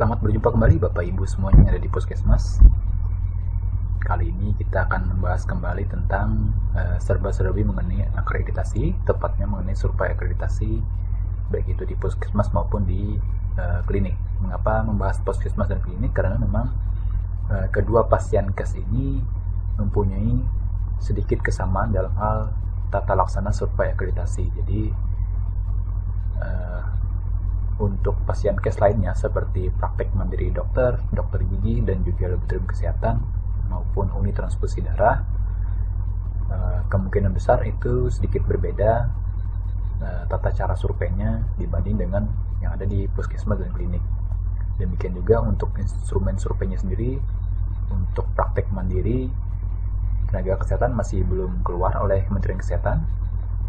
Selamat berjumpa kembali Bapak Ibu semuanya yang ada di Puskesmas. Kali ini kita akan membahas kembali tentang serba-serbi mengenai akreditasi, tepatnya mengenai survei akreditasi, baik itu di Puskesmas maupun di klinik. Mengapa membahas Puskesmas dan klinik? Karena memang kedua pasien kes ini mempunyai sedikit kesamaan dalam hal tata laksana survei akreditasi. Jadi untuk pasien case lainnya seperti praktek mandiri dokter gigi, dan juga laboratorium kesehatan maupun unit transfusi darah, kemungkinan besar itu sedikit berbeda tata cara surveinya dibanding dengan yang ada di puskesmas dan klinik. Demikian juga untuk instrumen surveinya sendiri. Untuk praktek mandiri tenaga kesehatan masih belum keluar oleh Kementerian Kesehatan.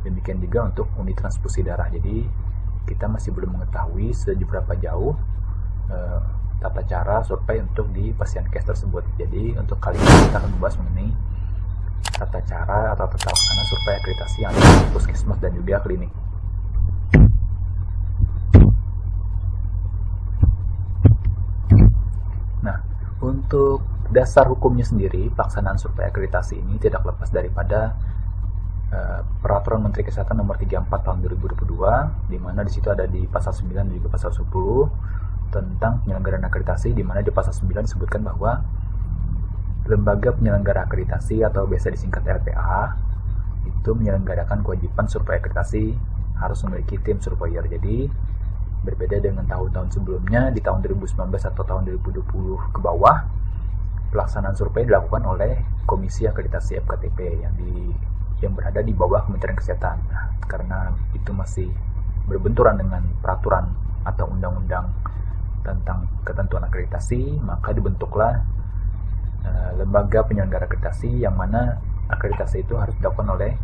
Demikian juga untuk unit transfusi darah. Jadi kita masih belum mengetahui seberapa jauh tata cara survei untuk di pasien case tersebut. Jadi untuk kali ini kita akan membahas mengenai tata cara atau tata laksana survei akreditasi yang ada di puskesmas dan juga klinik. Nah, untuk dasar hukumnya sendiri, pelaksanaan survei akreditasi ini tidak lepas daripada Peraturan Menteri Kesehatan Nomor 34 Tahun 2022, di mana di situ ada di pasal 9 dan juga pasal 10 tentang penyelenggaraan akreditasi, di mana di pasal 9 disebutkan bahwa lembaga penyelenggara akreditasi atau biasa disingkat LPA itu menyelenggarakan kewajiban survei akreditasi harus memiliki tim surveyor. Jadi berbeda dengan tahun-tahun sebelumnya, di tahun 2019 atau tahun 2020 ke bawah, pelaksanaan survei dilakukan oleh Komisi Akreditasi FKTP yang berada di bawah Kementerian Kesehatan. Nah, karena itu masih berbenturan dengan peraturan atau undang-undang tentang ketentuan akreditasi, maka dibentuklah lembaga penyelenggara akreditasi, yang mana akreditasi itu harus dilakukan oleh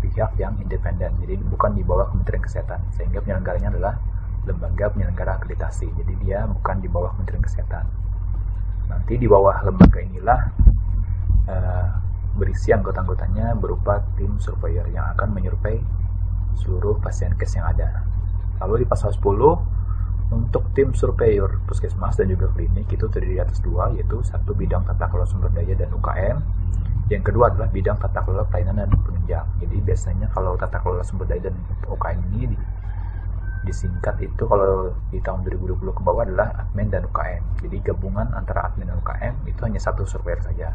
pihak yang independen, jadi bukan di bawah Kementerian Kesehatan, sehingga penyelenggaranya adalah lembaga penyelenggara akreditasi. Jadi dia bukan di bawah Kementerian Kesehatan. Nanti di bawah lembaga inilah berisi anggota-anggotanya berupa tim surveyor yang akan menyurvei seluruh pasien case yang ada. Lalu di pasal 10, untuk tim surveyor puskesmas dan juga klinik itu terdiri atas dua, yaitu satu bidang tata kelola sumber daya dan UKM, yang kedua adalah bidang tata kelola pelayanan dan penunjang. Jadi biasanya kalau tata kelola sumber daya dan UKM ini disingkat itu kalau di tahun 2020 ke bawah adalah admin dan UKM. Jadi gabungan antara admin dan UKM itu hanya satu surveyor saja.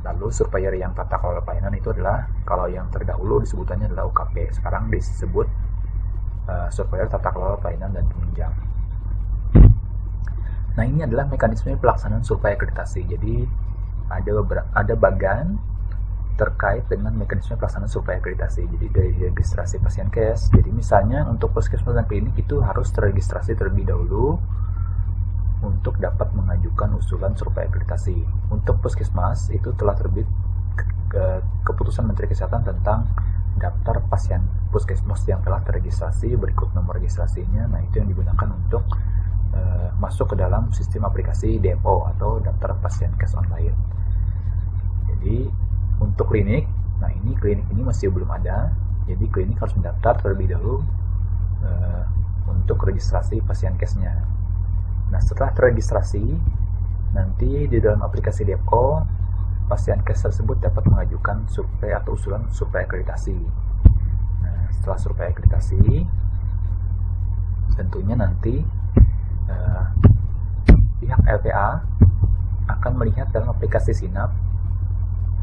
Lalu surveyor yang tata kelola pelayanan itu adalah, kalau yang terdahulu disebutannya adalah UKP, sekarang disebut surveyor tata kelola pelayanan dan penunjang. Nah, ini adalah mekanisme pelaksanaan survei akreditasi. Jadi ada bagan terkait dengan mekanisme pelaksanaan survei akreditasi. Jadi dari registrasi pasien case. Jadi misalnya untuk puskesmas dan klinik itu harus terregistrasi terlebih dahulu untuk dapat mengajukan usulan survei akreditasi. Untuk puskesmas itu telah terbit keputusan Menteri Kesehatan tentang daftar pasien puskesmas yang telah terregistrasi, berikut nomor registrasinya. Nah, itu yang digunakan untuk masuk ke dalam sistem aplikasi DMO atau daftar pasien case online. Jadi untuk klinik, nah ini klinik ini masih belum ada. Jadi klinik harus mendaftar terlebih dahulu untuk registrasi pasien case-nya. Nah, setelah terregistrasi, nanti di dalam aplikasi DMO, pasien case tersebut dapat mengajukan survei atau usulan survei akreditasi. Nah, setelah survei akreditasi, tentunya nanti pihak LPA akan melihat dalam aplikasi Sinap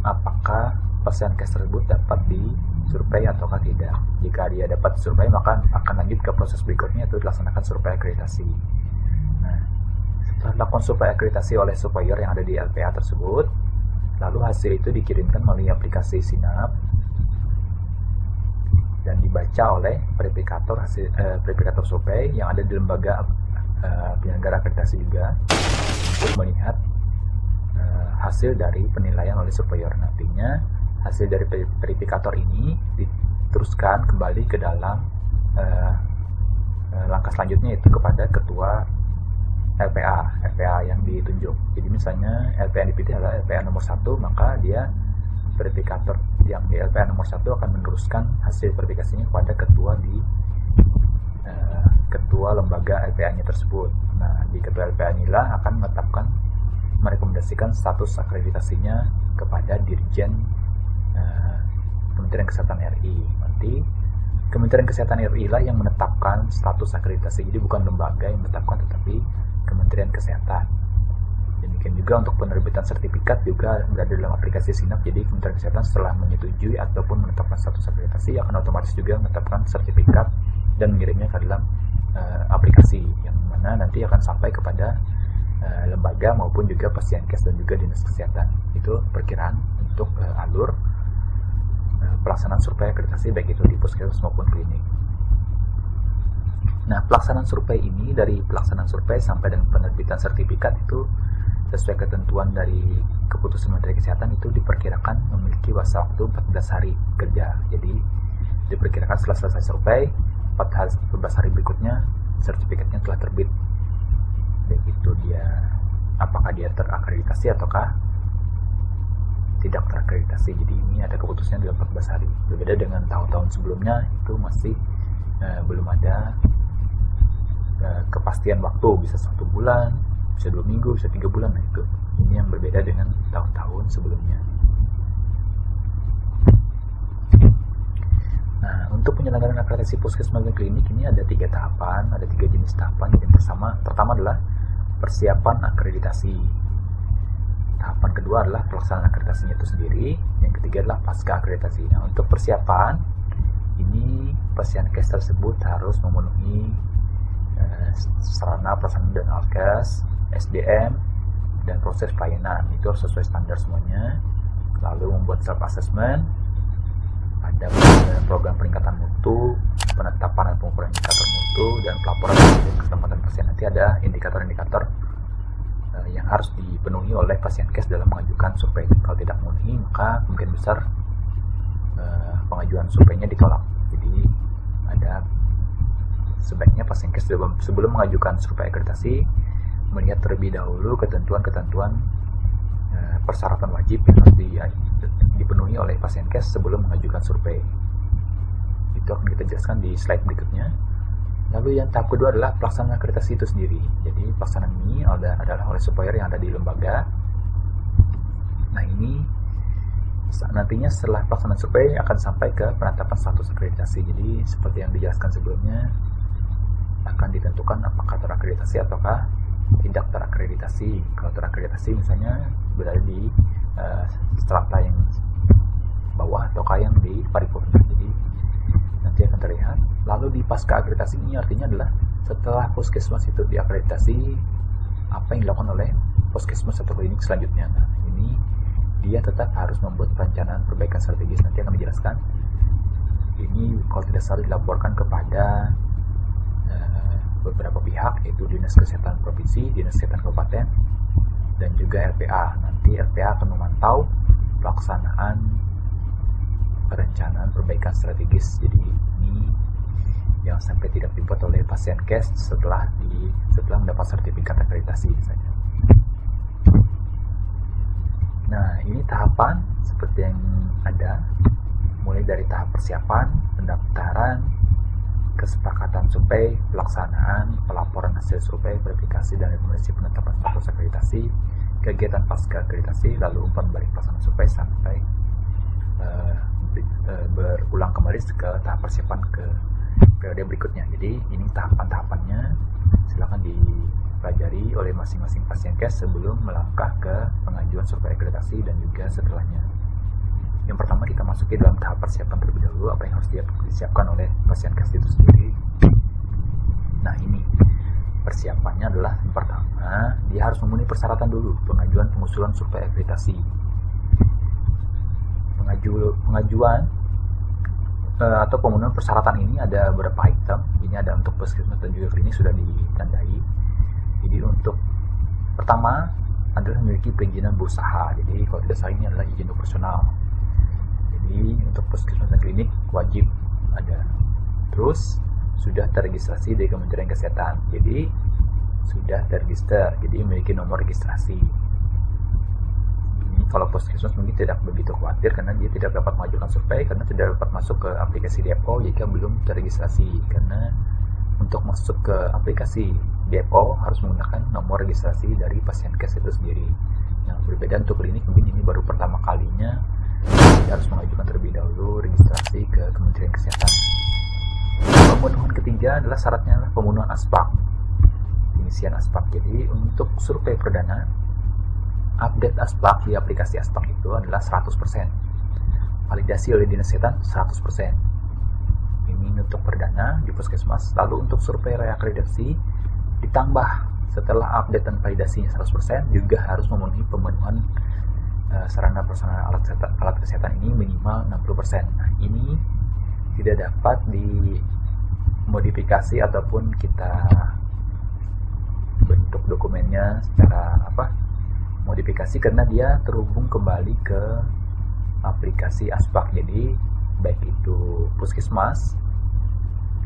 apakah pasien case tersebut dapat disurvei ataukah tidak. Jika dia dapat survei, maka akan lanjut ke proses berikutnya, yaitu dilaksanakan survei akreditasi. Setelah dilakukan survei akreditasi oleh surveyor yang ada di LPA tersebut, lalu hasil itu dikirimkan melalui aplikasi Sinap dan dibaca oleh verifikator survei yang ada di lembaga penyelenggara akreditasi juga, untuk melihat hasil dari penilaian oleh surveyor. Nantinya hasil dari verifikator ini diteruskan kembali ke dalam langkah selanjutnya, yaitu kepada ketua LPA yang ditunjuk. Jadi misalnya LPA yang dipilih adalah LPA nomor 1, maka dia verifikator yang di LPA nomor 1 akan meneruskan hasil verifikasinya kepada ketua lembaga lembaga LPA-nya tersebut. Nah, di ketua LPA inilah akan merekomendasikan status akreditasinya kepada Dirjen Kementerian Kesehatan RI. Nanti Kementerian Kesehatan RI lah yang menetapkan status akreditasi. Jadi bukan lembaga yang menetapkan, tetapi Kementerian Kesehatan. Demikian juga untuk penerbitan sertifikat juga berada dalam aplikasi Sinap. Jadi Kementerian Kesehatan setelah menyetujui ataupun menetapkan status akreditasi akan otomatis juga menetapkan sertifikat dan mengirimnya ke dalam aplikasi yang mana nanti akan sampai kepada lembaga maupun juga Pasienkes dan juga Dinas Kesehatan. Itu perkiraan untuk alur pelaksanaan survei akreditasi baik itu di puskesmas maupun klinik. Nah, pelaksanaan survei ini dari pelaksanaan survei sampai dengan penerbitan sertifikat itu sesuai ketentuan dari keputusan Menteri Kesehatan itu diperkirakan memiliki masa waktu 14 hari kerja. Jadi diperkirakan setelah selesai survei 14 hari berikutnya sertifikatnya telah terbit. Baik itu dia apakah dia terakreditasi ataukah tidak terakreditasi. Jadi ini ada keputusannya dalam 14 hari. Berbeda dengan tahun-tahun sebelumnya itu masih belum ada kepastian waktu, bisa 1 bulan, bisa 2 minggu, bisa 3 bulan. Nah, itu ini yang berbeda dengan tahun-tahun sebelumnya. Nah, untuk penyelenggaraan akreditasi puskesmas dan klinik ini ada 3 tahapan, ada 3 jenis tahapan. Yang pertama adalah persiapan akreditasi. Tahapan kedua adalah pelaksanaan akreditasinya itu sendiri. Yang ketiga adalah pasca akreditasi. Nah, untuk persiapan ini Pasienkes tersebut harus memenuhi sarana prasarana dan alkes, SDM, dan proses pelayanan. Itu harus sesuai standar semuanya. Lalu membuat self assessment, ada program peningkatan mutu, penetapan dan pengukuran indikator mutu, dan pelaporan ketempatan pasien. Nanti ada indikator-indikator yang harus dipenuhi oleh Pasienkes dalam mengajukan survei. Kalau tidak memenuhi, maka mungkin besar pengajuan surveinya ditolak. Jadi ada sebaiknya Pasienkes sebelum mengajukan survei akreditasi melihat terlebih dahulu ketentuan-ketentuan persyaratan wajib yang harus dipenuhi oleh Pasienkes sebelum mengajukan survei. Itu akan kita jelaskan di slide berikutnya. Lalu yang tahap kedua adalah pelaksanaan akreditasi itu sendiri. Jadi pelaksanaan ini adalah oleh supplier yang ada di lembaga. Nah, ini nantinya setelah pelaksanaan survei akan sampai ke penetapan status akreditasi. Jadi seperti yang dijelaskan sebelumnya, akan ditentukan apakah terakreditasi ataukah tidak terakreditasi. Kalau terakreditasi misalnya berada di strata yang bawah ataukah yang di paripurna. Jadi nanti akan terlihat. Lalu di pasca akreditasi ini artinya adalah setelah puskesmas itu diakreditasi, apa yang dilakukan oleh puskesmas atau klinik selanjutnya. Nah, ini dia tetap harus membuat perencanaan perbaikan strategis. Nanti akan dijelaskan. Ini kalau tidak salah dilaporkan kepada beberapa pihak, yaitu Dinas Kesehatan Provinsi, Dinas Kesehatan Kabupaten, dan juga LPA. Nanti LPA akan memantau pelaksanaan perencanaan perbaikan strategis. Jadi ini yang sampai tidak dibuat oleh Pasienkes setelah mendapat sertifikat akreditasi misalnya. Nah, ini tahapan seperti yang ada, mulai dari tahap persiapan, pendaftaran, kesepakatan survei, pelaksanaan, pelaporan hasil survei, verifikasi dan rekomendasi penetapan status akreditasi, kegiatan pasca akreditasi, lalu umpan balik pelaksanaan survei sampai berulang kembali ke tahap persiapan ke periode berikutnya. Jadi ini tahapan-tahapannya silakan dipelajari oleh masing-masing Pasienkes sebelum melangkah ke pengajuan survei akreditasi dan juga setelahnya. Yang pertama kita masuki dalam tahap persiapan terlebih dahulu, apa yang harus disiapkan oleh Pasienkes itu sendiri. Nah, ini persiapannya adalah yang pertama dia harus memenuhi persyaratan dulu pengajuan pengusulan survei akreditasi. Pengajuan atau pemenuhan persyaratan ini ada beberapa item. Ini ada untuk puskesmas dan juga klinik sudah ditandai. Jadi untuk pertama adalah memiliki perizinan berusaha. Jadi kalau tidak salah ini adalah izin operasional. Jadi untuk puskesmas dan klinik wajib ada. Terus sudah terregistrasi dari Kementerian Kesehatan. Jadi sudah terregister. Jadi memiliki nomor registrasi. Kalau puskesmas mungkin tidak begitu khawatir karena dia tidak dapat mengajukan survei karena tidak dapat masuk ke aplikasi DPO jika belum terregistrasi. Karena untuk masuk ke aplikasi DFO harus menggunakan nomor registrasi dari Pasienkes itu sendiri. Yang berbeda untuk klinik, mungkin ini baru pertama kalinya, jadi harus mengajukan terlebih dahulu registrasi ke Kementerian Kesehatan. Pemenuhan ketiga adalah syaratnya adalah pemenuhan ASPAK, pengisian ASPAK. Jadi untuk survei perdana, update ASPAK di aplikasi ASPAK itu adalah 100%. Validasi oleh Dinas Kesehatan 100%. Ini untuk perdana di Puskesmas. Lalu untuk survei reakreditasi ditambah setelah update dan validasinya 100% juga harus memenuhi pemenuhan sarana prasarana alat kesehatan ini minimal 60%. Nah, ini tidak dapat dimodifikasi ataupun kita bentuk dokumennya secara modifikasi karena dia terhubung kembali ke aplikasi ASPAK. Jadi baik itu puskesmas,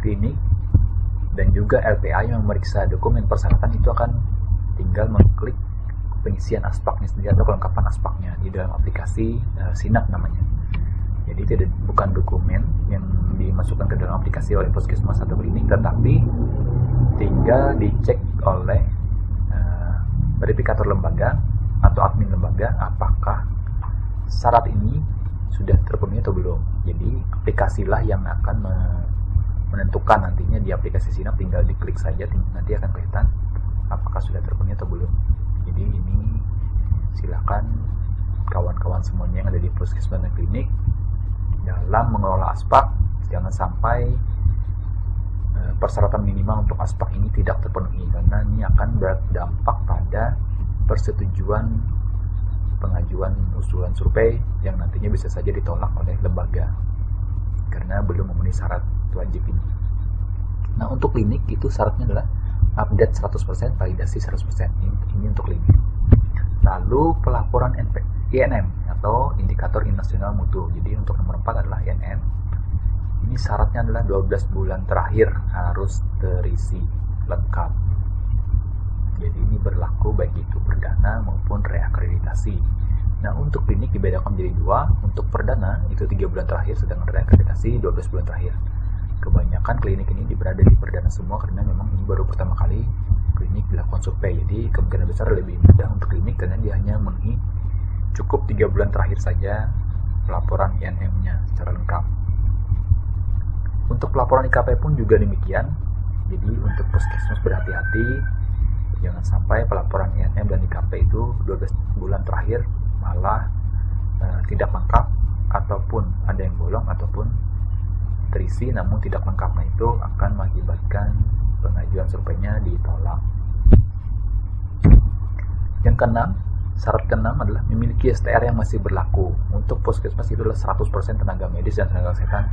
klinik, dan juga LPA yang memeriksa dokumen persyaratan itu akan tinggal mengklik pengisian ASPAK-nya sendiri atau kelengkapan ASPAK-nya di dalam aplikasi SINAP namanya. Jadi bukan dokumen yang dimasukkan ke dalam aplikasi oleh puskesmas atau klinik, tetapi tinggal dicek oleh verifikator lembaga atau admin lembaga apakah syarat ini sudah terpenuhi atau belum. Jadi aplikasilah yang akan menentukan nantinya di aplikasi SINAP, tinggal diklik saja nanti akan kelihatan apakah sudah terpenuhi atau belum. Jadi ini silakan kawan-kawan semuanya yang ada di puskesmas dan klinik dalam mengelola ASPAK jangan sampai persyaratan minimal untuk ASPAK ini tidak terpenuhi, karena ini akan berdampak pada persetujuan pengajuan usulan survei yang nantinya bisa saja ditolak oleh lembaga karena belum memenuhi syarat wajib ini. Nah, untuk klinik itu syaratnya adalah update 100%, validasi 100%. Ini untuk klinik. Lalu pelaporan INM atau indikator nasional mutu. Jadi untuk nomor 4 adalah INM. Ini syaratnya adalah 12 bulan terakhir harus terisi lengkap. Jadi ini berlaku baik itu perdana maupun reakreditasi. Nah, untuk klinik dibedakan menjadi dua. Untuk perdana itu 3 bulan terakhir, sedangkan reakreditasi 12 bulan terakhir. Kebanyakan klinik ini berada di perdana semua karena memang ini baru pertama kali klinik dilakukan survei. Jadi kemungkinan besar lebih mudah untuk klinik karena dia hanya memenuhi cukup 3 bulan terakhir saja pelaporan INM-nya secara lengkap. Untuk pelaporan IKP pun juga demikian. Jadi untuk puskesmas berhati-hati, jangan sampai pelaporan INM dan IKP itu 12 bulan terakhir malah tidak lengkap ataupun ada yang bolong ataupun terisi namun tidak lengkap. Nah, itu akan mengakibatkan pengajuan surveinya ditolak. Yang keenam, syarat keenam adalah memiliki STR yang masih berlaku. Untuk puskesmas itu adalah 100% tenaga medis dan tenaga kesehatan.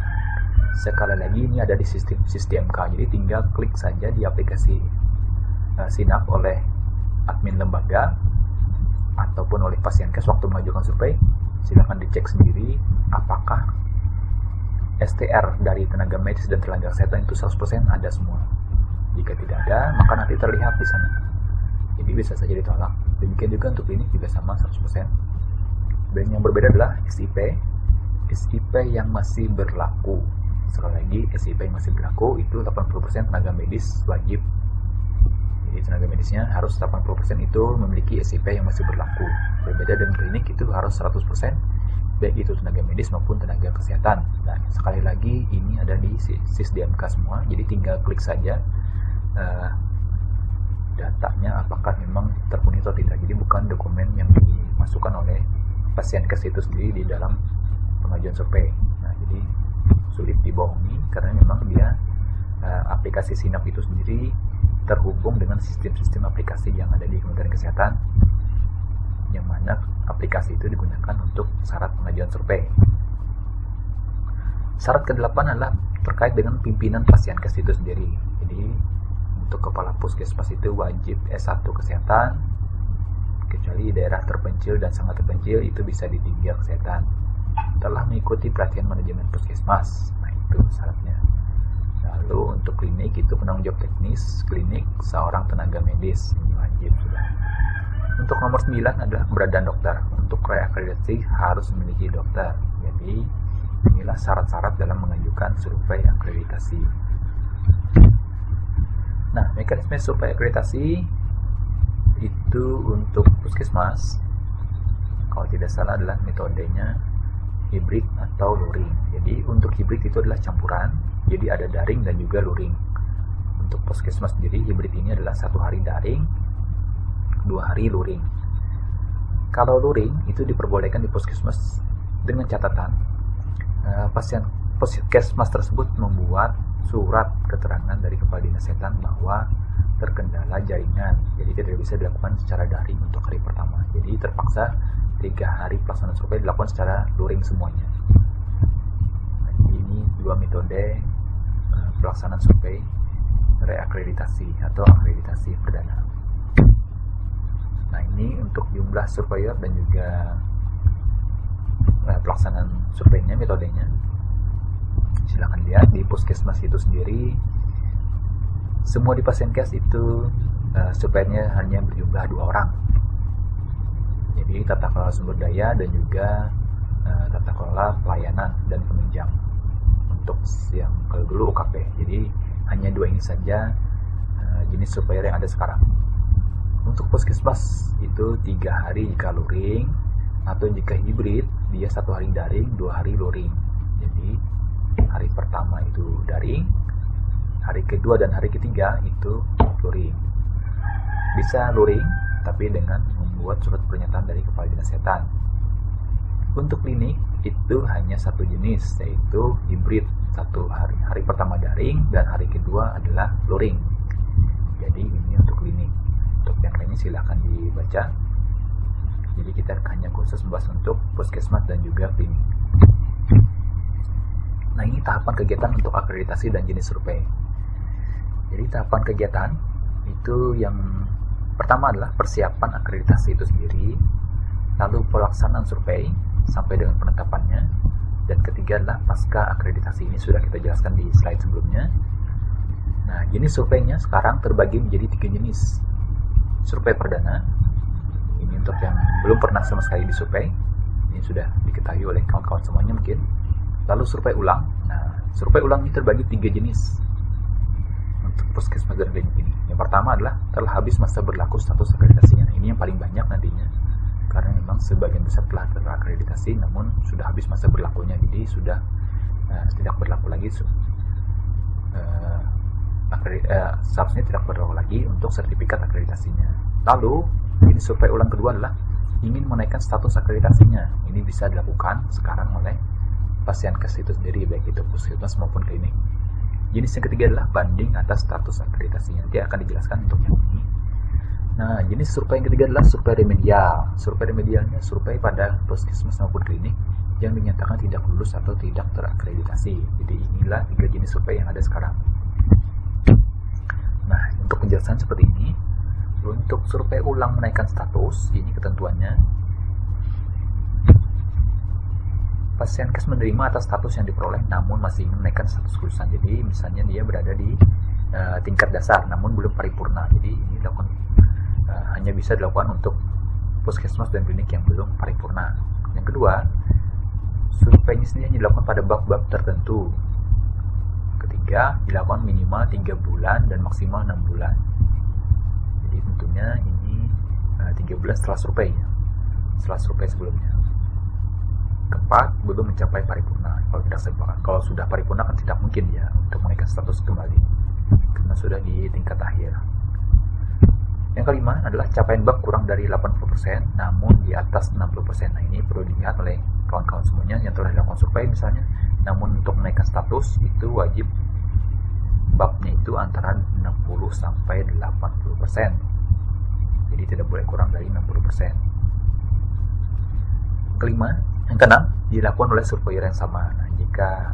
Sekali lagi ini ada di sistem SISDMK, jadi tinggal klik saja di aplikasi SINAP oleh admin lembaga ataupun oleh Pasienkes waktu mengajukan survei. Silakan dicek sendiri apakah STR dari tenaga medis dan tenaga kesehatan itu 100% ada semua. Jika tidak ada, maka nanti terlihat di sana. Jadi bisa saja ditolak. Demikian juga untuk klinik juga sama 100%. Dan yang berbeda adalah SIP. SIP yang masih berlaku. Sekali lagi, SIP yang masih berlaku itu 80% tenaga medis wajib. Jadi tenaga medisnya harus 80% itu memiliki SIP yang masih berlaku. Berbeda dengan klinik itu harus 100%, baik itu tenaga medis maupun tenaga kesehatan. Nah, sekali lagi ini ada di SISDMK semua, jadi tinggal klik saja datanya apakah memang terpenuhi atau tidak. Jadi bukan dokumen yang dimasukkan oleh Pasienkes itu sendiri di dalam pengajuan survei. Nah, jadi sulit dibohongi karena memang dia aplikasi SINAP itu sendiri terhubung dengan sistem-sistem aplikasi yang ada di Kementerian Kesehatan, yang mana aplikasi itu digunakan untuk syarat pengajuan survei. Syarat ke-8 adalah terkait dengan pimpinan Pasienkes itu sendiri. Jadi untuk kepala puskesmas itu wajib S1 kesehatan, kecuali daerah terpencil dan sangat terpencil itu bisa di 3 kesehatan. Telah mengikuti pelatihan manajemen puskesmas. Nah, itu syaratnya. Lalu untuk klinik itu penanggung jawab teknis klinik seorang tenaga medis, ini wajib sudah. Untuk nomor 9 adalah keberadaan dokter. Untuk reakreditasi harus memiliki dokter. Jadi inilah syarat-syarat dalam mengajukan survei akreditasi. Mekanisme survei akreditasi itu untuk puskesmas, kalau tidak salah adalah metodenya hibrid atau luring. Jadi untuk hibrid itu adalah campuran, jadi ada daring dan juga luring. Untuk puskesmas sendiri, hibrid ini adalah 1 hari daring, 2 hari luring. Kalau luring itu diperbolehkan di puskesmas dengan catatan pasien puskesmas tersebut membuat surat keterangan dari Kepala Dinas Kesehatan bahwa terkendala jaringan, jadi tidak bisa dilakukan secara daring untuk hari pertama. Jadi terpaksa 3 hari pelaksanaan survei dilakukan secara luring semuanya. Nah, ini 2 metode pelaksanaan survei reakreditasi atau akreditasi perdana. Nah, ini untuk jumlah surveyor dan juga pelaksanaan surveinya, metodenya. Silahkan lihat di puskesmas itu sendiri. Semua di Pasienkes itu surveinya hanya berjumlah 2 orang. Jadi tata kelola sumber daya dan juga tata kelola pelayanan dan penunjang untuk yang kalau dulu UKP. Jadi hanya 2 ini saja jenis surveyor yang ada sekarang. Untuk puskesmas itu 3 hari jika luring, atau jika hibrid dia 1 hari daring, 2 hari luring. Jadi hari pertama itu daring, hari kedua dan hari ketiga itu luring. Bisa luring tapi dengan membuat surat pernyataan dari Kepala Dinas Kesehatan. Untuk klinik itu hanya 1 jenis, yaitu hibrid, 1 hari pertama daring dan hari kedua adalah luring. Jadi ini untuk klinik. Untuk yang lainnya silahkan dibaca. Jadi kita hanya khusus membahas untuk puskesmas dan juga klinik. Nah, ini tahapan kegiatan untuk akreditasi dan jenis survei. Jadi tahapan kegiatan itu yang pertama adalah persiapan akreditasi itu sendiri, lalu pelaksanaan survei sampai dengan penetapannya, dan ketiga adalah pasca akreditasi. Ini sudah kita jelaskan di slide sebelumnya. Nah, jenis surveinya sekarang terbagi menjadi 3 jenis. Survei perdana, ini untuk yang belum pernah sama sekali disurvei, ini sudah diketahui oleh kawan-kawan semuanya mungkin. Lalu survei ulang. Nah, survei ulang ini terbagi 3 jenis untuk puskesmas dan klinik ini. Yang pertama adalah telah habis masa berlaku status akreditasinya. Nah, ini yang paling banyak nantinya, karena memang sebagian besar telah terakreditasi namun sudah habis masa berlakunya, jadi sudah tidak berlaku lagi. Seharusnya tidak berlaku lagi untuk sertifikat akreditasinya. Lalu ini survei ulang kedua adalah ingin menaikkan status akreditasinya. Ini bisa dilakukan sekarang oleh Pasienkes itu sendiri, baik itu puskesmas maupun klinik. Jenis yang ketiga adalah banding atas status akreditasinya. Nanti akan dijelaskan untuk yang ini. Nah, jenis survei yang ketiga adalah survei remedial. Survei remedialnya survei pada puskesmas maupun klinik yang dinyatakan tidak lulus atau tidak terakreditasi. Jadi inilah 3 jenis survei yang ada sekarang. Nah, untuk penjelasan seperti ini, untuk survei ulang menaikkan status, ini ketentuannya. Pasienkes menerima atas status yang diperoleh namun masih ingin menaikkan status kelulusan. Jadi misalnya dia berada di tingkat dasar namun belum paripurna. Jadi ini hanya bisa dilakukan untuk puskesmas dan klinik yang belum paripurna. Yang kedua, surveinya sendiri hanya dilakukan pada bab-bab tertentu. Ketiga, dilakukan minimal 3 bulan dan maksimal 6 bulan. Jadi tentunya ini 3 bulan setelah survei sebelumnya. Keempat, belum mencapai paripurna. Kalau sudah paripurna kan tidak mungkin ya untuk menaikkan status kembali karena sudah di tingkat akhir. Yang kelima adalah capaian bab kurang dari 80% namun di atas 60%. Nah, ini perlu dilihat oleh kawan-kawan semuanya yang telah dilakukan survei misalnya. Namun untuk menaikkan status itu wajib babnya itu antara 60 sampai 80%. Jadi tidak boleh kurang dari 60%. Yang keenam, dilakukan oleh surveyor yang sama. Nah, jika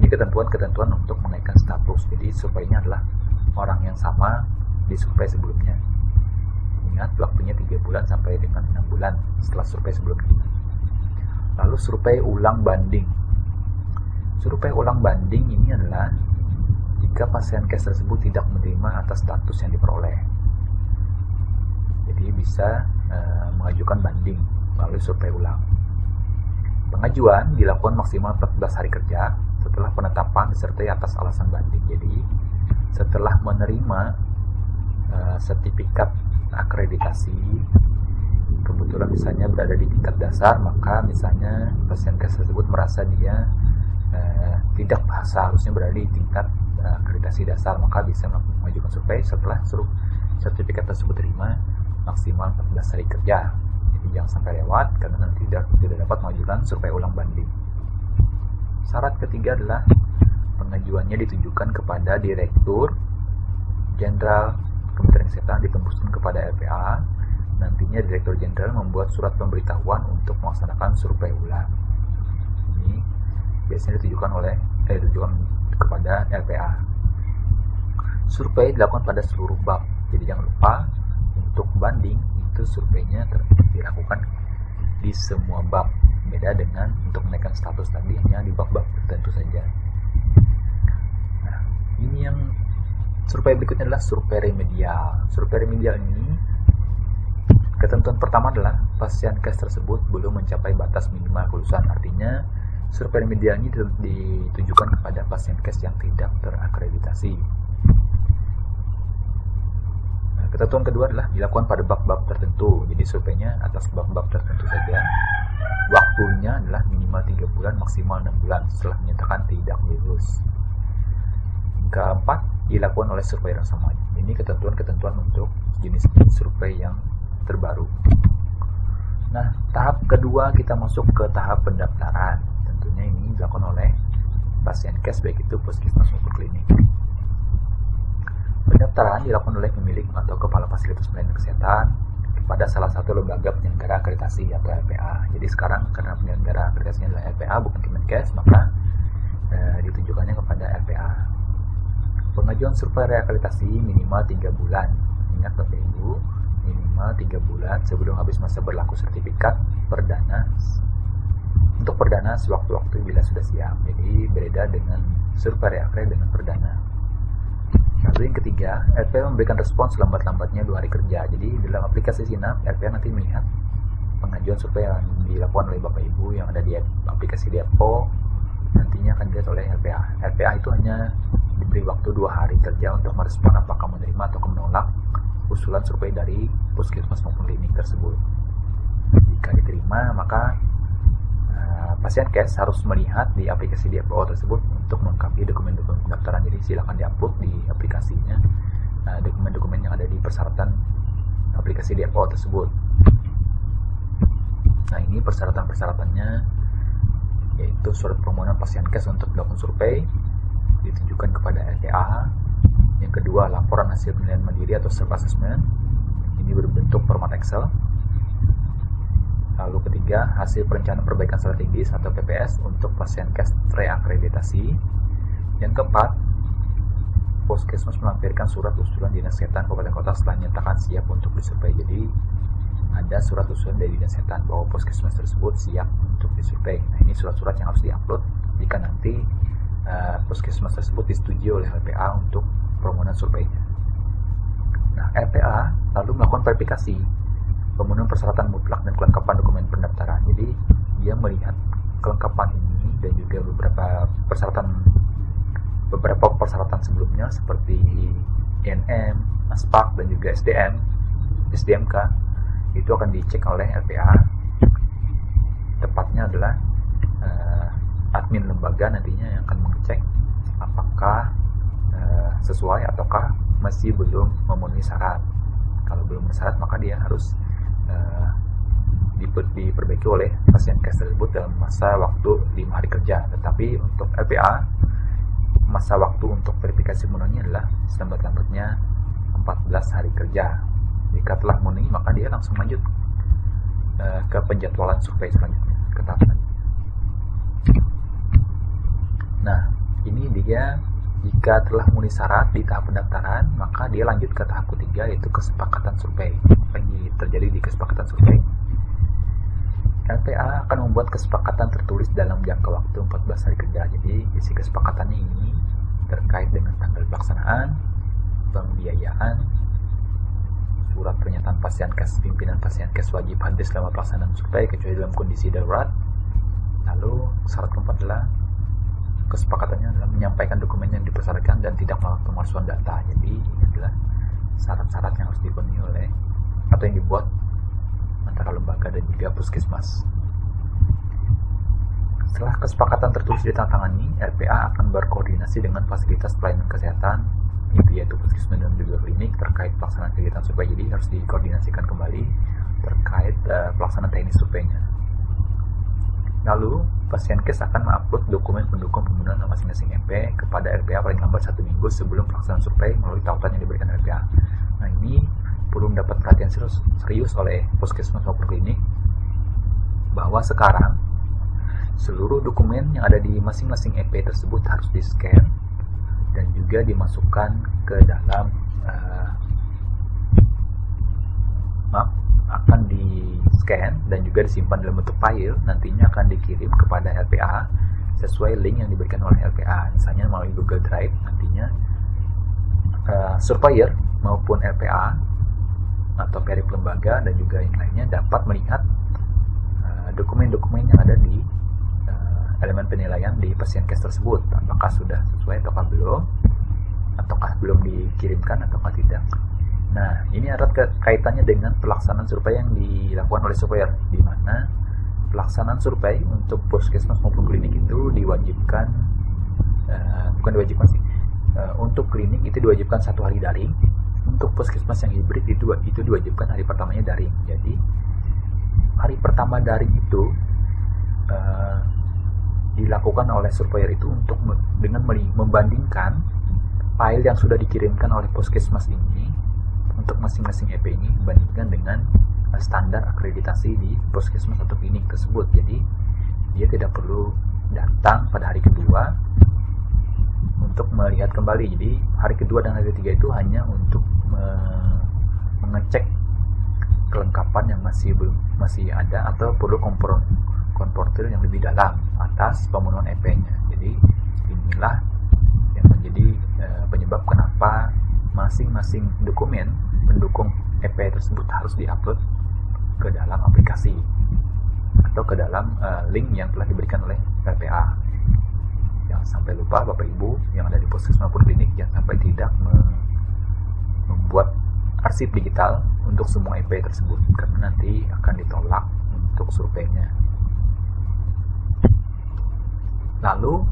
ini ketentuan untuk menaikkan status, jadi surveinya adalah orang yang sama di survei sebelumnya. Ingat waktunya 3 bulan sampai dengan 6 bulan setelah survei sebelumnya. Lalu survei ulang banding. Survei ulang banding ini adalah jika Pasienkes tersebut tidak menerima atas status yang diperoleh. Jadi bisa mengajukan banding melalui survei ulang. Pengajuan dilakukan maksimal 14 hari kerja setelah penetapan disertai atas alasan banding. Jadi setelah menerima sertifikat akreditasi kebetulan misalnya berada di tingkat dasar, maka misalnya pasien kes tersebut merasa dia tidak seharusnya berada di tingkat akreditasi dasar, maka bisa mengajukan survei setelah sertifikat tersebut terima maksimal 14 hari kerja. Jadi jangan sampai lewat karena nanti tidak dapat mengajukan survei ulang banding. Syarat ketiga adalah pengajuannya ditujukan kepada Direktur Jenderal Kementerian Kesehatan, ditembuskan kepada LPA. Nantinya Direktur Jenderal membuat surat pemberitahuan untuk melaksanakan survei ulang. Ini biasanya ditujukan kepada LPA. Survei dilakukan pada seluruh bab. Jadi jangan lupa untuk banding itu surveinya dilakukan di semua bab. Beda dengan untuk menaikkan status tadi hanya di bab-bab tertentu saja. Nah, ini yang survei berikutnya adalah survei remedial. Survei remedial ini ketentuan pertama adalah pasien kes tersebut belum mencapai batas minimal kelulusan. Artinya survei remedial ini ditujukan kepada pasien kes yang tidak terakreditasi. Nah, ketentuan kedua adalah dilakukan pada bab-bab tertentu. Jadi surveinya atas bab-bab tertentu saja. Waktunya adalah minimal 3 bulan, maksimal 6 bulan setelah menyatakan tidak lulus. Keempat, dilakukan oleh survei rasa wajib. Ini ketentuan-ketentuan untuk jenis-jenis survei yang terbaru. Nah, tahap kedua kita masuk ke tahap pendaftaran. Tentunya ini dilakukan oleh pasien kes, baik itu puskesmas maupun klinik. Pendaftaran dilakukan oleh pemilik atau kepala fasilitas pelayanan kesehatan kepada salah satu lembaga penyelenggara akreditasi atau LPA. Jadi sekarang karena penyelenggara akreditasinya adalah LPA bukan Kemenkes, maka ditujukannya kepada LPA. Pengajuan survei reakreditasi minimal 3 bulan. Ingat Bapak Ibu, minimal 3 bulan sebelum habis masa berlaku sertifikat perdana. Untuk perdana sewaktu-waktu bila sudah siap. Jadi beda dengan survei reakreditasi dengan perdana. Lalu yang ketiga, LPA memberikan respons selambat-lambatnya 2 hari kerja. Jadi dalam aplikasi Sinap, LPA nanti melihat pengajuan survei yang dilakukan oleh Bapak Ibu yang ada di aplikasi Depo, nantinya akan dilihat oleh LPA. LPA itu hanya diberi waktu 2 hari kerja untuk merespon apakah menerima atau menolak usulan survei dari puskesmas maupun klinik tersebut. Jika diterima, maka pasien kes harus melihat di aplikasi DPO tersebut untuk melengkapi dokumen-dokumen pendaftaran. Jadi silakan diupload di aplikasinya dokumen-dokumen yang ada di persyaratan aplikasi DPO tersebut. Nah, ini persyaratan-persyaratannya yaitu surat permohonan pasien kes untuk dilakukan survei ditujukan kepada LPA. Yang kedua, laporan hasil penilaian mandiri atau self assessment. Ini berbentuk format Excel. Lalu ketiga, hasil perencanaan perbaikan strategis atau PPS untuk pasien kes reakreditasi. Yang keempat, puskesmas melampirkan surat usulan Dinas Kesehatan Kabupaten Kota setelah menyatakan siap untuk disurvei. Jadi ada surat usulan dari Dinas Kesehatan bahwa puskesmas tersebut siap untuk disurvei. Nah, ini surat-surat yang harus diupload jika nanti puskesmas tersebut disetujui oleh LPA untuk permohonan surveinya. Nah, LPA lalu melakukan verifikasi pemenuhan persyaratan mutlak dan kelengkapan dokumen pendaftaran. Jadi dia melihat kelengkapan ini dan juga beberapa persyaratan sebelumnya seperti INM, ASPAK dan juga SDMK itu akan dicek oleh LPA. Tepatnya adalah admin lembaga nantinya yang akan mengecek apakah sesuai ataukah masih belum memenuhi syarat. Kalau belum memenuhi syarat, maka dia harus diperbaiki oleh pasien kes tersebut dalam masa waktu 5 hari kerja. Tetapi untuk LPA, masa waktu untuk verifikasi memenuhinya adalah selambat-lambatnya 14 hari kerja. Jika telah memenuhi, maka dia langsung lanjut ke penjadwalan survei selanjutnya, ke tahap selanjutnya. Nah, ini dia jika telah memenuhi syarat di tahap pendaftaran, maka dia lanjut ke tahap ketiga, yaitu kesepakatan survei. Apa yang terjadi di kesepakatan survei? LPA akan membuat kesepakatan tertulis dalam jangka waktu 14 hari kerja. Jadi isi kesepakatannya ini terkait dengan tanggal pelaksanaan, pembiayaan, surat pernyataan pasien kes, pimpinan pasien kes wajib hadir selama pelaksanaan survei kecuali dalam kondisi darurat. Lalu syarat keempat adalah kesepakatannya adalah menyampaikan dokumen yang dipersyaratkan dan tidak melakukan pemalsuan data. Jadi ini adalah syarat-syarat yang harus dipenuhi oleh atau yang dibuat antara lembaga dan juga puskesmas. Setelah kesepakatan tertulis ditandatangani, RPA akan berkoordinasi dengan fasilitas pelayanan kesehatan, yaitu puskesmas dan juga klinik terkait pelaksanaan kegiatan survei. Jadi harus dikoordinasikan kembali terkait pelaksanaan teknis surveinya. Lalu, Pasienkes akan mengupload dokumen pendukung penggunaan masing-masing EP kepada RPA paling lambat 1 minggu sebelum pelaksanaan survei melalui tautan yang diberikan RPA. Nah, ini perlu mendapat perhatian serius oleh puskesmas maupun klinik, bahwa sekarang seluruh dokumen yang ada di masing-masing EP tersebut harus di-scan dan juga dimasukkan ke dalam akan di-scan dan juga disimpan dalam bentuk file, nantinya akan dikirim kepada LPA sesuai link yang diberikan oleh LPA, misalnya melalui Google Drive. Nantinya surveyor maupun LPA atau perip lembaga dan juga yang lainnya dapat melihat dokumen-dokumen yang ada di elemen penilaian di Pasienkes tersebut, apakah sudah sesuai ataukah belum dikirimkan ataukah tidak. Nah, ini erat kaitannya dengan pelaksanaan survei yang dilakukan oleh surveyor, di mana pelaksanaan survei untuk puskesmas maupun klinik itu diwajibkan, untuk klinik itu diwajibkan 1 hari daring, untuk puskesmas yang hibrid itu diwajibkan hari pertamanya daring. Jadi hari pertama daring itu dilakukan oleh surveyor itu dengan membandingkan file yang sudah dikirimkan oleh puskesmas ini untuk masing-masing EP ini dibandingkan dengan standar akreditasi di puskesmas atau klinik tersebut. Jadi dia tidak perlu datang pada hari kedua untuk melihat kembali. Jadi hari kedua dan hari ketiga itu hanya untuk mengecek kelengkapan yang masih ada atau perlu konfrontir yang lebih dalam atas pemenuhan EP-nya. Jadi inilah yang menjadi penyebab kenapa masing-masing dokumen pendukung EP tersebut harus diupload ke dalam aplikasi atau ke dalam link yang telah diberikan oleh RPA. Jangan sampai lupa Bapak Ibu yang ada di puskesmas maupun klinik, jangan sampai tidak membuat arsip digital untuk semua EP tersebut, karena nanti akan ditolak untuk surveinya. Lalu,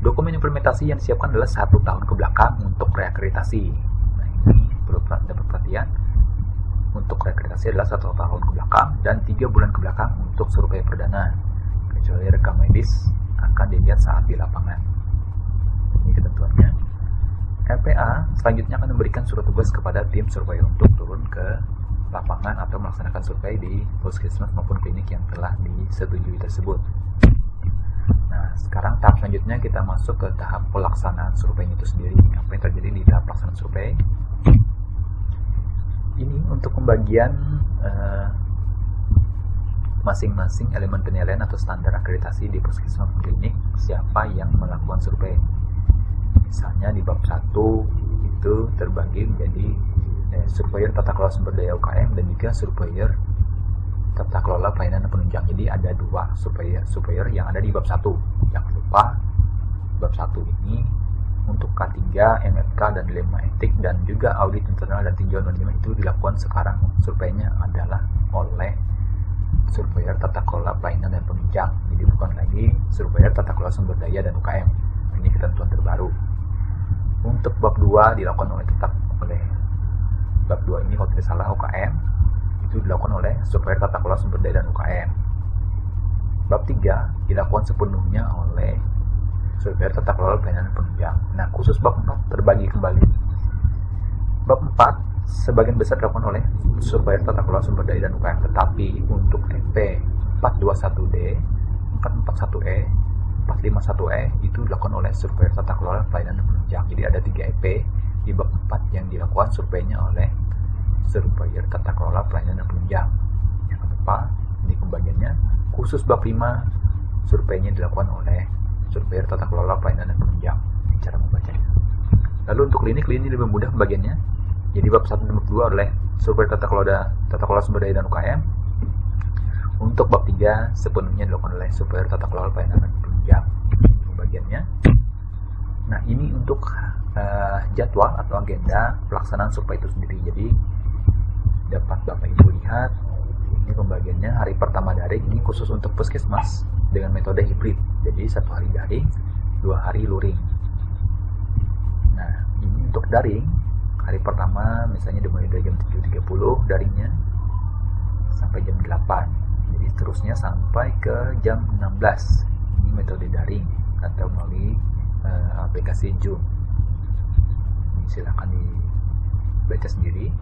dokumen implementasi yang disiapkan adalah 1 tahun ke belakang untuk reakreditasi. Nah, ini perlu dapat perhatian. Untuk reakreditasi adalah 1 tahun ke belakang dan 3 bulan ke belakang untuk survei perdana, kecuali rekam medis akan dilihat saat di lapangan. Ini ketentuannya. RPA selanjutnya akan memberikan surat tugas kepada tim survei untuk turun ke lapangan atau melaksanakan survei di puskesmas maupun klinik yang telah disetujui tersebut. Nah, sekarang tahap selanjutnya kita masuk ke tahap pelaksanaan survei itu sendiri. Apa yang terjadi di tahap pelaksanaan survei? Ini untuk pembagian masing-masing elemen penilaian atau standar akreditasi di puskesmas klinik, siapa yang melakukan survei. Misalnya di bab 1 itu terbagi menjadi surveyor tata kelola sumber daya UKM dan juga surveyor tata kelola pelayanan dan penunjang. Jadi ada 2 surveyor yang ada di bab 1. Jangan lupa bab 1 ini untuk K3, MFK dan dilema etik dan juga audit internal dan tinjauan manajemen itu dilakukan sekarang. Surveinya adalah oleh surveyor tata kelola pelayanan dan penunjang. Jadi bukan lagi surveyor tata kelola sumber daya dan UKM. Ini ketentuan terbaru. Untuk bab 2 dilakukan oleh bab 2 ini kalau tidak salah UKM itu dilakukan oleh surveyor tata kelola sumber daya dan UKM. Bab 3 dilakukan sepenuhnya oleh surveyor tata kelola pelayanan dan penunjang. Nah, khusus bab 4 terbagi kembali. Bab 4 sebagian besar dilakukan oleh surveyor tata kelola sumber daya dan UKM, tetapi untuk EP 421D, 441E, 451E itu dilakukan oleh surveyor tata kelola pelayanan dan penunjang. Jadi ada 3 EP di bab 4 yang dilakukan surveinya oleh surveyor tata kelola pelayanan dan penunjang. Jangan lupa di pembagiannya khusus bab 5 surveinya dilakukan oleh surveyor tata kelola pelayanan dan penunjang. Ini cara membacanya. Lalu untuk klinik lebih mudah pembagiannya. Jadi bab 1 dan bab 2 oleh surveyor tata kelola sumber daya dan UKM. Untuk bab 3 sepenuhnya dilakukan oleh surveyor tata kelola pelayanan dan penunjang. Pembagiannya. Nah, ini untuk jadwal atau agenda pelaksanaan survei itu sendiri. Jadi dapat Bapak Ibu lihat ini pembagiannya. Hari pertama daring ini khusus untuk puskesmas dengan metode hibrid. Jadi 1 hari daring, 2 hari luring. Nah, ini untuk daring hari pertama misalnya dimulai dari jam 7.30 daringnya sampai jam 8. Jadi seterusnya sampai ke jam 16. Ini metode daring atau melalui aplikasi Zoom. Ini silakan dibaca sendiri.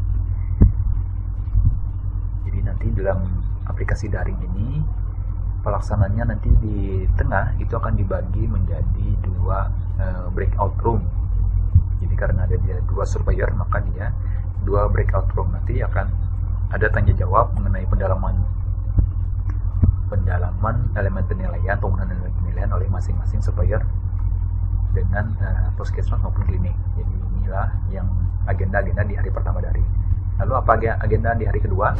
Jadi nanti dalam aplikasi daring ini pelaksananya nanti di tengah itu akan dibagi menjadi 2 breakout room. Jadi karena ada dia 2 surveyor, maka dia 2 breakout room. Nanti akan ada tanya jawab mengenai pendalaman elemen penilaian, penggunaan elemen penilaian oleh masing-masing surveyor dengan puskesmas maupun klinik. Jadi inilah yang agenda-agenda di hari pertama daring. Lalu apa agenda di hari kedua,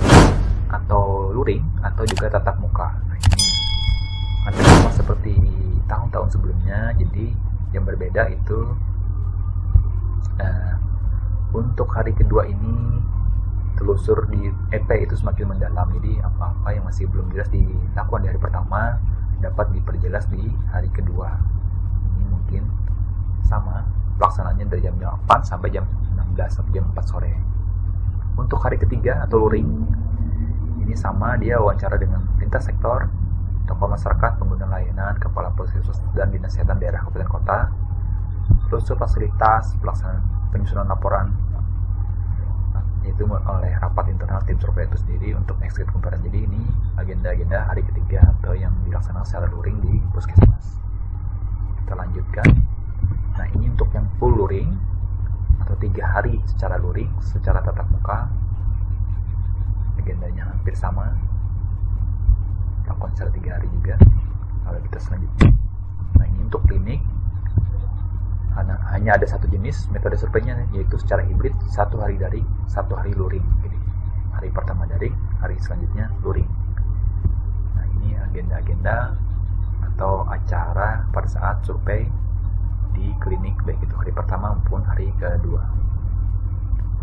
atau luring, atau juga tatap muka. Nah, ini ada sama seperti tahun-tahun sebelumnya. Jadi yang berbeda itu untuk hari kedua ini telusur di EP itu semakin mendalam. Jadi apa-apa yang masih belum jelas dilakukan di hari pertama dapat diperjelas di hari kedua. Ini mungkin sama pelaksanaannya dari jam 8 sampai jam 16 sampai jam 4 sore. Untuk hari ketiga atau luring ini sama, dia wawancara dengan lintas sektor, tokoh masyarakat, pengguna layanan, kepala puskesmas dan dinas kesehatan daerah kabupaten kota, telusur fasilitas, pelaksanaan penyusunan laporan itu oleh rapat internal tim survei itu sendiri untuk exit comparan. Jadi ini agenda-agenda hari ketiga atau yang dilaksanakan secara luring di puskesmas. Kita lanjutkan. Nah, ini untuk yang full luring atau 3 hari secara luring, secara tatap muka, agendanya hampir sama, lakukan secara 3 hari juga. Lalu kita selanjutnya. Nah, ini untuk klinik hanya ada 1 jenis metode surveinya, yaitu secara hibrid, 1 hari daring, 1 hari luring. Jadi hari pertama daring, hari selanjutnya luring. Nah, ini agenda-agenda atau acara pada saat survei di klinik, baik itu hari pertama maupun hari kedua.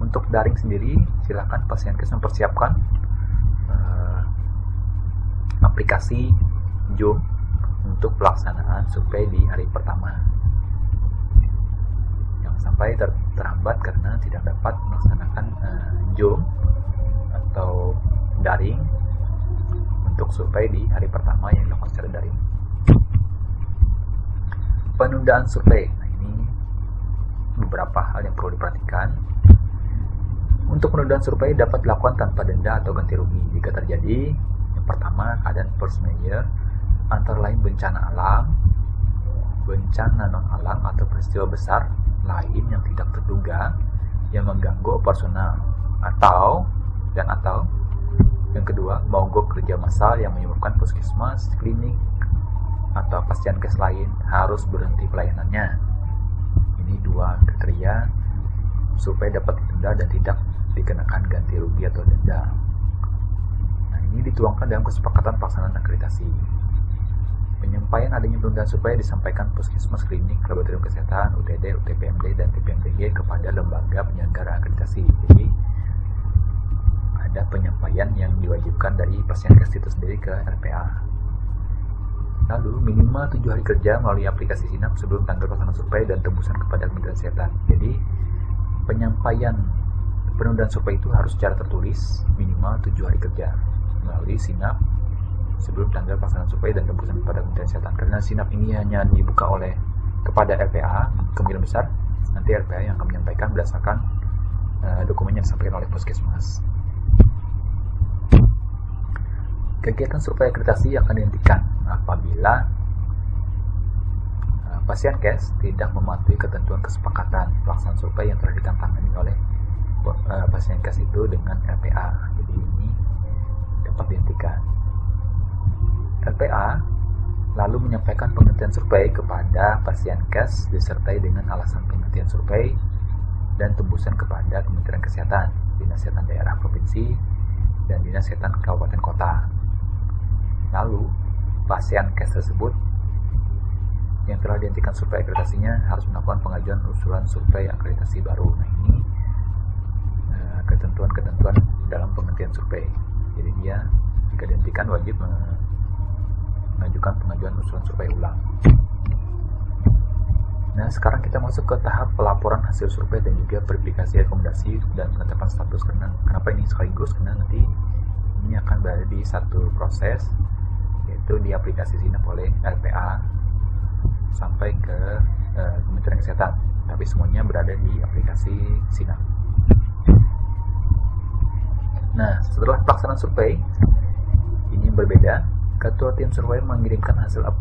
Untuk daring sendiri, silakan Pasienkes mempersiapkan aplikasi Zoom untuk pelaksanaan survei di hari pertama. Sampai terhambat karena tidak dapat melaksanakan Zoom atau daring untuk survei di hari pertama yang dilakukan secara daring. Penundaan survei. Nah, ini beberapa hal yang perlu diperhatikan. Untuk penundaan survei dapat dilakukan tanpa denda atau ganti rugi jika terjadi yang pertama keadaan force majeure, antara lain bencana alam, bencana non alam atau peristiwa besar lain yang tidak terduga yang mengganggu operasional, atau yang kedua mogok kerja massal yang menyebabkan puskesmas, klinik atau Pasienkes lain harus berhenti pelayanannya. Ini 2 kriteria supaya dapat ditunda dan tidak dikenakan ganti rugi atau denda. Nah, ini dituangkan dalam kesepakatan pelaksanaan akreditasi. Penyampaian adanya penundaan survei disampaikan puskesmas, klinik, laboratorium kesehatan, UTD, UTPMD, dan TPMDG kepada lembaga penyelenggara akreditasi. Jadi ada penyampaian yang diwajibkan dari Pasienkes itu sendiri ke RPA. Lalu minimal 7 hari kerja melalui aplikasi Sinap sebelum tanggal pelaksanaan survei dan tembusan kepada Kementerian Kesehatan. Jadi penyampaian penundaan survei itu harus secara tertulis minimal 7 hari kerja melalui Sinap sebelum tanggal pelaksanaan survei dan tembusan kepada Kementerian Kesehatan. Karena Sinap ini hanya dibuka kepada RPA kemungkinan besar, nanti RPA yang akan menyampaikan berdasarkan dokumen yang disampaikan oleh puskesmas. Kegiatan survei akreditasi akan dihentikan apabila Pasienkes tidak mematuhi ketentuan kesepakatan pelaksanaan survei yang telah ditantangani oleh Pasienkes itu dengan RPA. Jadi ini dapat dihentikan. RPA lalu menyampaikan penghentian survei kepada Pasienkes disertai dengan alasan penghentian survei dan tembusan kepada Kementerian Kesehatan, Dinas Kesehatan Daerah Provinsi, dan Dinas Kesehatan Kabupaten Kota. Lalu Pasienkes tersebut yang telah dihentikan survei akreditasinya harus melakukan pengajuan usulan survei akreditasi baru. Nah, ini ketentuan-ketentuan dalam penghentian survei. Jadi dia jika dihentikan wajib mengajukan pengajuan usulan survei ulang. Nah, sekarang kita masuk ke tahap pelaporan hasil survei dan juga verifikasi rekomendasi dan penetapan status. Kenapa ini sekaligus? Karena nanti ini akan berada di satu proses, yaitu di aplikasi SINAP oleh LPA sampai ke Kementerian Kesehatan. Tapi semuanya berada di aplikasi SINAP. Nah, setelah pelaksanaan survei, ini berbeda. Ketua tim survei mengirimkan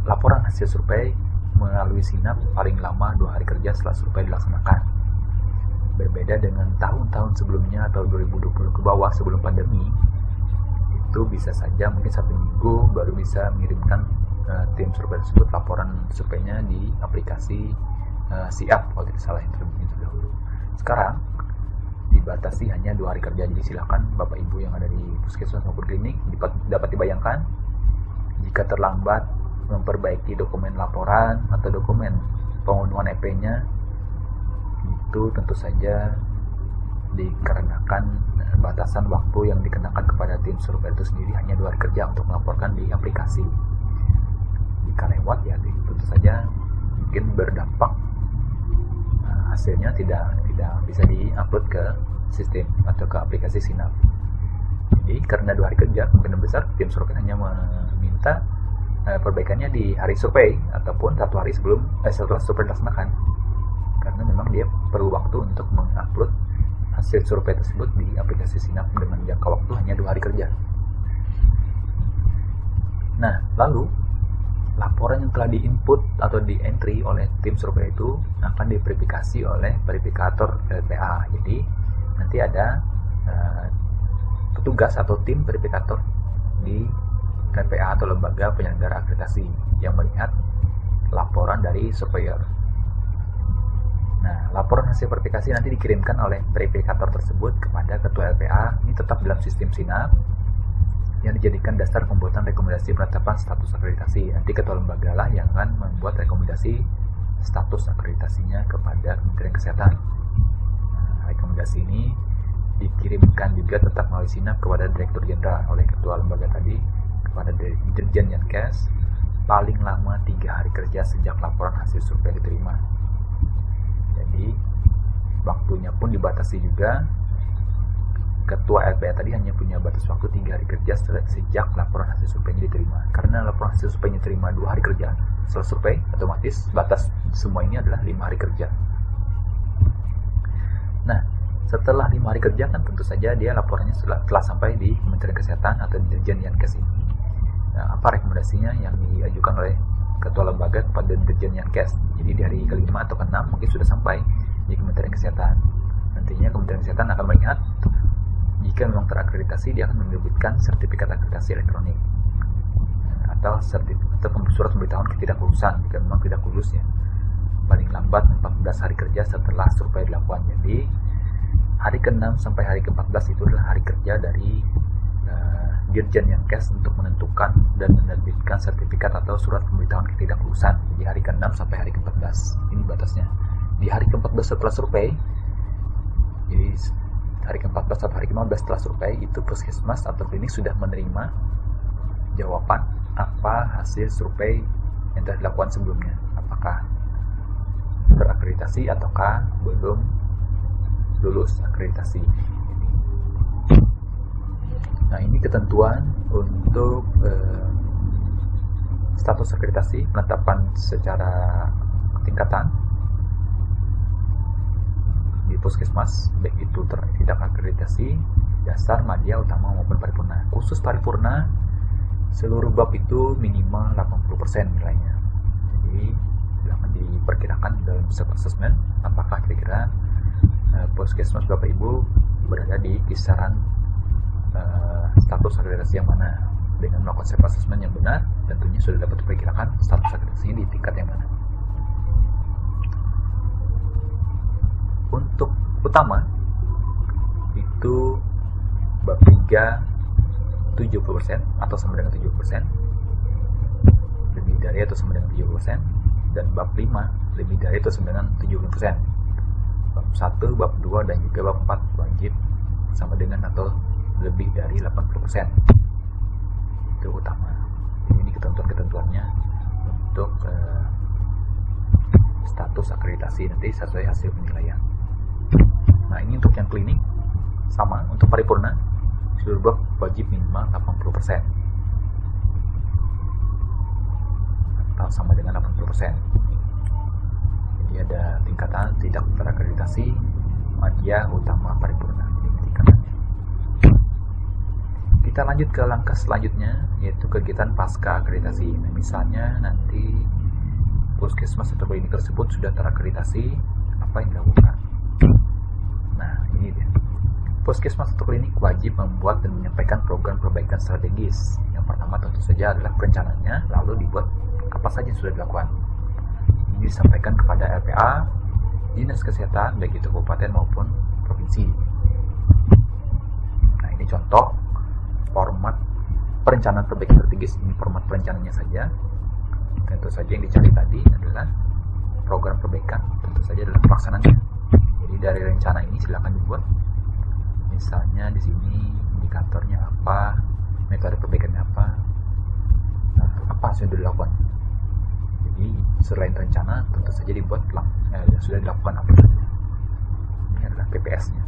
laporan hasil survei melalui SINAP paling lama 2 hari kerja setelah survei dilaksanakan. Berbeda dengan tahun-tahun sebelumnya atau 2020 ke bawah sebelum pandemi, itu bisa saja mungkin 1 minggu baru bisa mengirimkan tim survei tersebut laporan surveinya di aplikasi SIAP kalau tidak salah yang terlebih dahulu. Sekarang dibatasi hanya 2 hari kerja. Jadi silakan Bapak Ibu yang ada di puskesmas maupun klinik dapat dibayangkan jika terlambat memperbaiki dokumen laporan atau dokumen pengunduhan EP-nya, itu tentu saja dikarenakan batasan waktu yang dikenakan kepada tim survei itu sendiri hanya 2 hari kerja untuk melaporkan di aplikasi. Jika lewat ya tentu saja mungkin berdampak hasilnya tidak bisa di-upload ke sistem atau ke aplikasi SINAP. Jadi karena 2 hari kerja, kemungkinan besar tim survei hanya meminta perbaikannya di hari survei ataupun 1 hari setelah survei dilaksanakan, karena memang dia perlu waktu untuk mengupload hasil survei tersebut di aplikasi SINAP dengan jangka waktu hanya 2 hari kerja. Nah, lalu laporan yang telah di-input atau di-entry oleh tim survei itu akan diverifikasi oleh verifikator LPA. Jadi nanti ada petugas atau tim verifikator di LPA atau lembaga penyelenggara akreditasi yang melihat laporan dari surveyor. Nah, laporan hasil verifikasi nanti dikirimkan oleh verifikator tersebut kepada ketua LPA. Ini tetap dalam sistem SINAP yang dijadikan dasar pembuatan rekomendasi penetapan status akreditasi. Nanti ketua lembaga lah yang akan membuat rekomendasi status akreditasinya kepada Kementerian Kesehatan. Nah, rekomendasi ini dikirimkan juga tetap melalui SINAP kepada Direktur Jenderal oleh ketua lembaga tadi, kepada Dirjen Yankes paling lama 3 hari kerja sejak laporan hasil survei diterima. Jadi waktunya pun dibatasi juga. Ketua LPA tadi hanya punya batas waktu 3 hari kerja sejak laporan hasil surveinya diterima. Karena laporan hasil surveinya diterima 2 hari kerja setelah survei, otomatis batas semua ini adalah 5 hari kerja. Nah, setelah 5 hari kerja kan tentu saja dia laporannya telah sampai di Kementerian Kesehatan atau Dirjen Yankes ini. Nah, apa rekomendasinya yang diajukan oleh ketua lembaga kepada Dirjen Yankes? Jadi di hari ke-5 atau ke-6 mungkin sudah sampai di Kementerian Kesehatan. Nantinya Kementerian Kesehatan akan melihat jika memang terakreditasi, dia akan menerbitkan sertifikat akreditasi elektronik atau surat pemberitahuan ketidaklulusan jika memang tidak lulus ya, paling lambat 14 hari kerja setelah survei dilakukan. Jadi hari ke-6 sampai hari ke-14 itu adalah hari kerja dari Dirjen Yankes untuk menentukan dan menerbitkan sertifikat atau surat pemberitahuan ketidaklulusan. Jadi hari ke-6 sampai hari ke-14 ini batasnya. Di hari ke-14 setelah survei, jadi hari ke-14 atau hari ke-15 setelah survei, itu puskesmas atau klinik sudah menerima jawaban apa hasil survei yang telah dilakukan sebelumnya, apakah terakreditasi ataukah belum lulus akreditasi. Nah, ini ketentuan untuk status akreditasi, penetapan secara tingkatan di puskesmas, baik itu tidak akreditasi, dasar, madya, utama maupun paripurna. Khusus paripurna, seluruh bab itu minimal 80% nilainya. Jadi akan diperkirakan dalam self assessment apakah kira-kira puskesmas Bapak Ibu berada di kisaran status akreditasi yang mana. Dengan melakukan self assessment yang benar, tentunya sudah dapat diperkirakan status akreditasinya di tingkat yang mana. Untuk utama itu bab 3 70% atau sama dengan 70%, lebih dari atau sama dengan 70%. dan bab 5 lebih dari atau sama dengan 70%. Bab 1, bab 2, dan juga bab 4 wajib sama dengan atau lebih dari 80%. Itu utama. Jadi ini ketentuan-ketentuannya untuk status akreditasi nanti sesuai hasil penilaian. Nah, ini untuk yang klinik sama. Untuk paripurna seluruh bab wajib minimal 80% atau sama dengan 80%. Jadi ada tingkatan tidak terakreditasi, madya, utama, paripurna. Ini tingkatannya. Kita lanjut ke langkah selanjutnya, yaitu kegiatan pasca akreditasi. Nah, misalnya nanti puskesmas atau klinik tersebut sudah terakreditasi, apa yang dilakukan? Nah, ini dia. Puskesmas atau klinik wajib membuat dan menyampaikan program perbaikan strategis. Yang pertama tentu saja adalah perencanaannya, lalu dibuat apa saja yang sudah dilakukan. Ini disampaikan kepada LPA, Dinas Kesehatan, baik itu kabupaten maupun provinsi. Nah, ini contoh format perencanaan perbaikan strategis. Ini format perencanaannya saja. Tentu saja yang dicari tadi adalah program perbaikan, tentu saja adalah pelaksanaannya. Jadi dari rencana ini silakan dibuat. Misalnya di sini indikatornya apa, metode perbaikannya apa, nah, apa yang sudah dilakukan. Jadi selain rencana tentu saja dibuat yang sudah dilakukan apa. Ini adalah PPS-nya.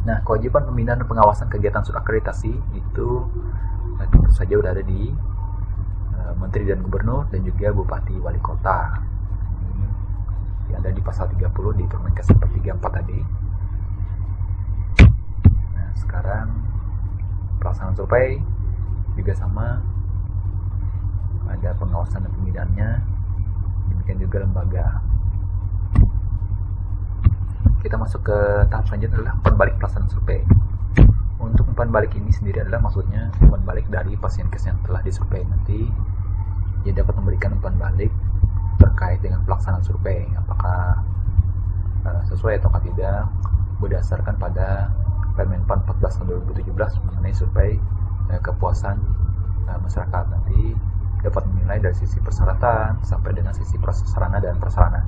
Nah, kewajiban pembinaan dan pengawasan kegiatan surakreditasi itu tentu saja sudah ada di Menteri dan Gubernur dan juga Bupati Wali Kota. Ini ada di pasal 30 di Permenkes 34 tadi. Nah, sekarang pelaksanaan survei juga sama, ada pengawasan dan pembinaannya, demikian juga lembaga. Kita masuk ke tahap selanjutnya adalah umpan balik pelaksanaan survei. Untuk umpan balik ini sendiri adalah maksudnya umpan balik dari pasien kes yang telah disurvei. Nanti dia dapat memberikan umpan balik terkait dengan pelaksanaan survei, apakah sesuai atau tidak, berdasarkan pada Permenpan 14 tahun 2017 mengenai survei kepuasan masyarakat. Nanti dapat menilai dari sisi persyaratan sampai dengan sisi proses sarana dan prasarana.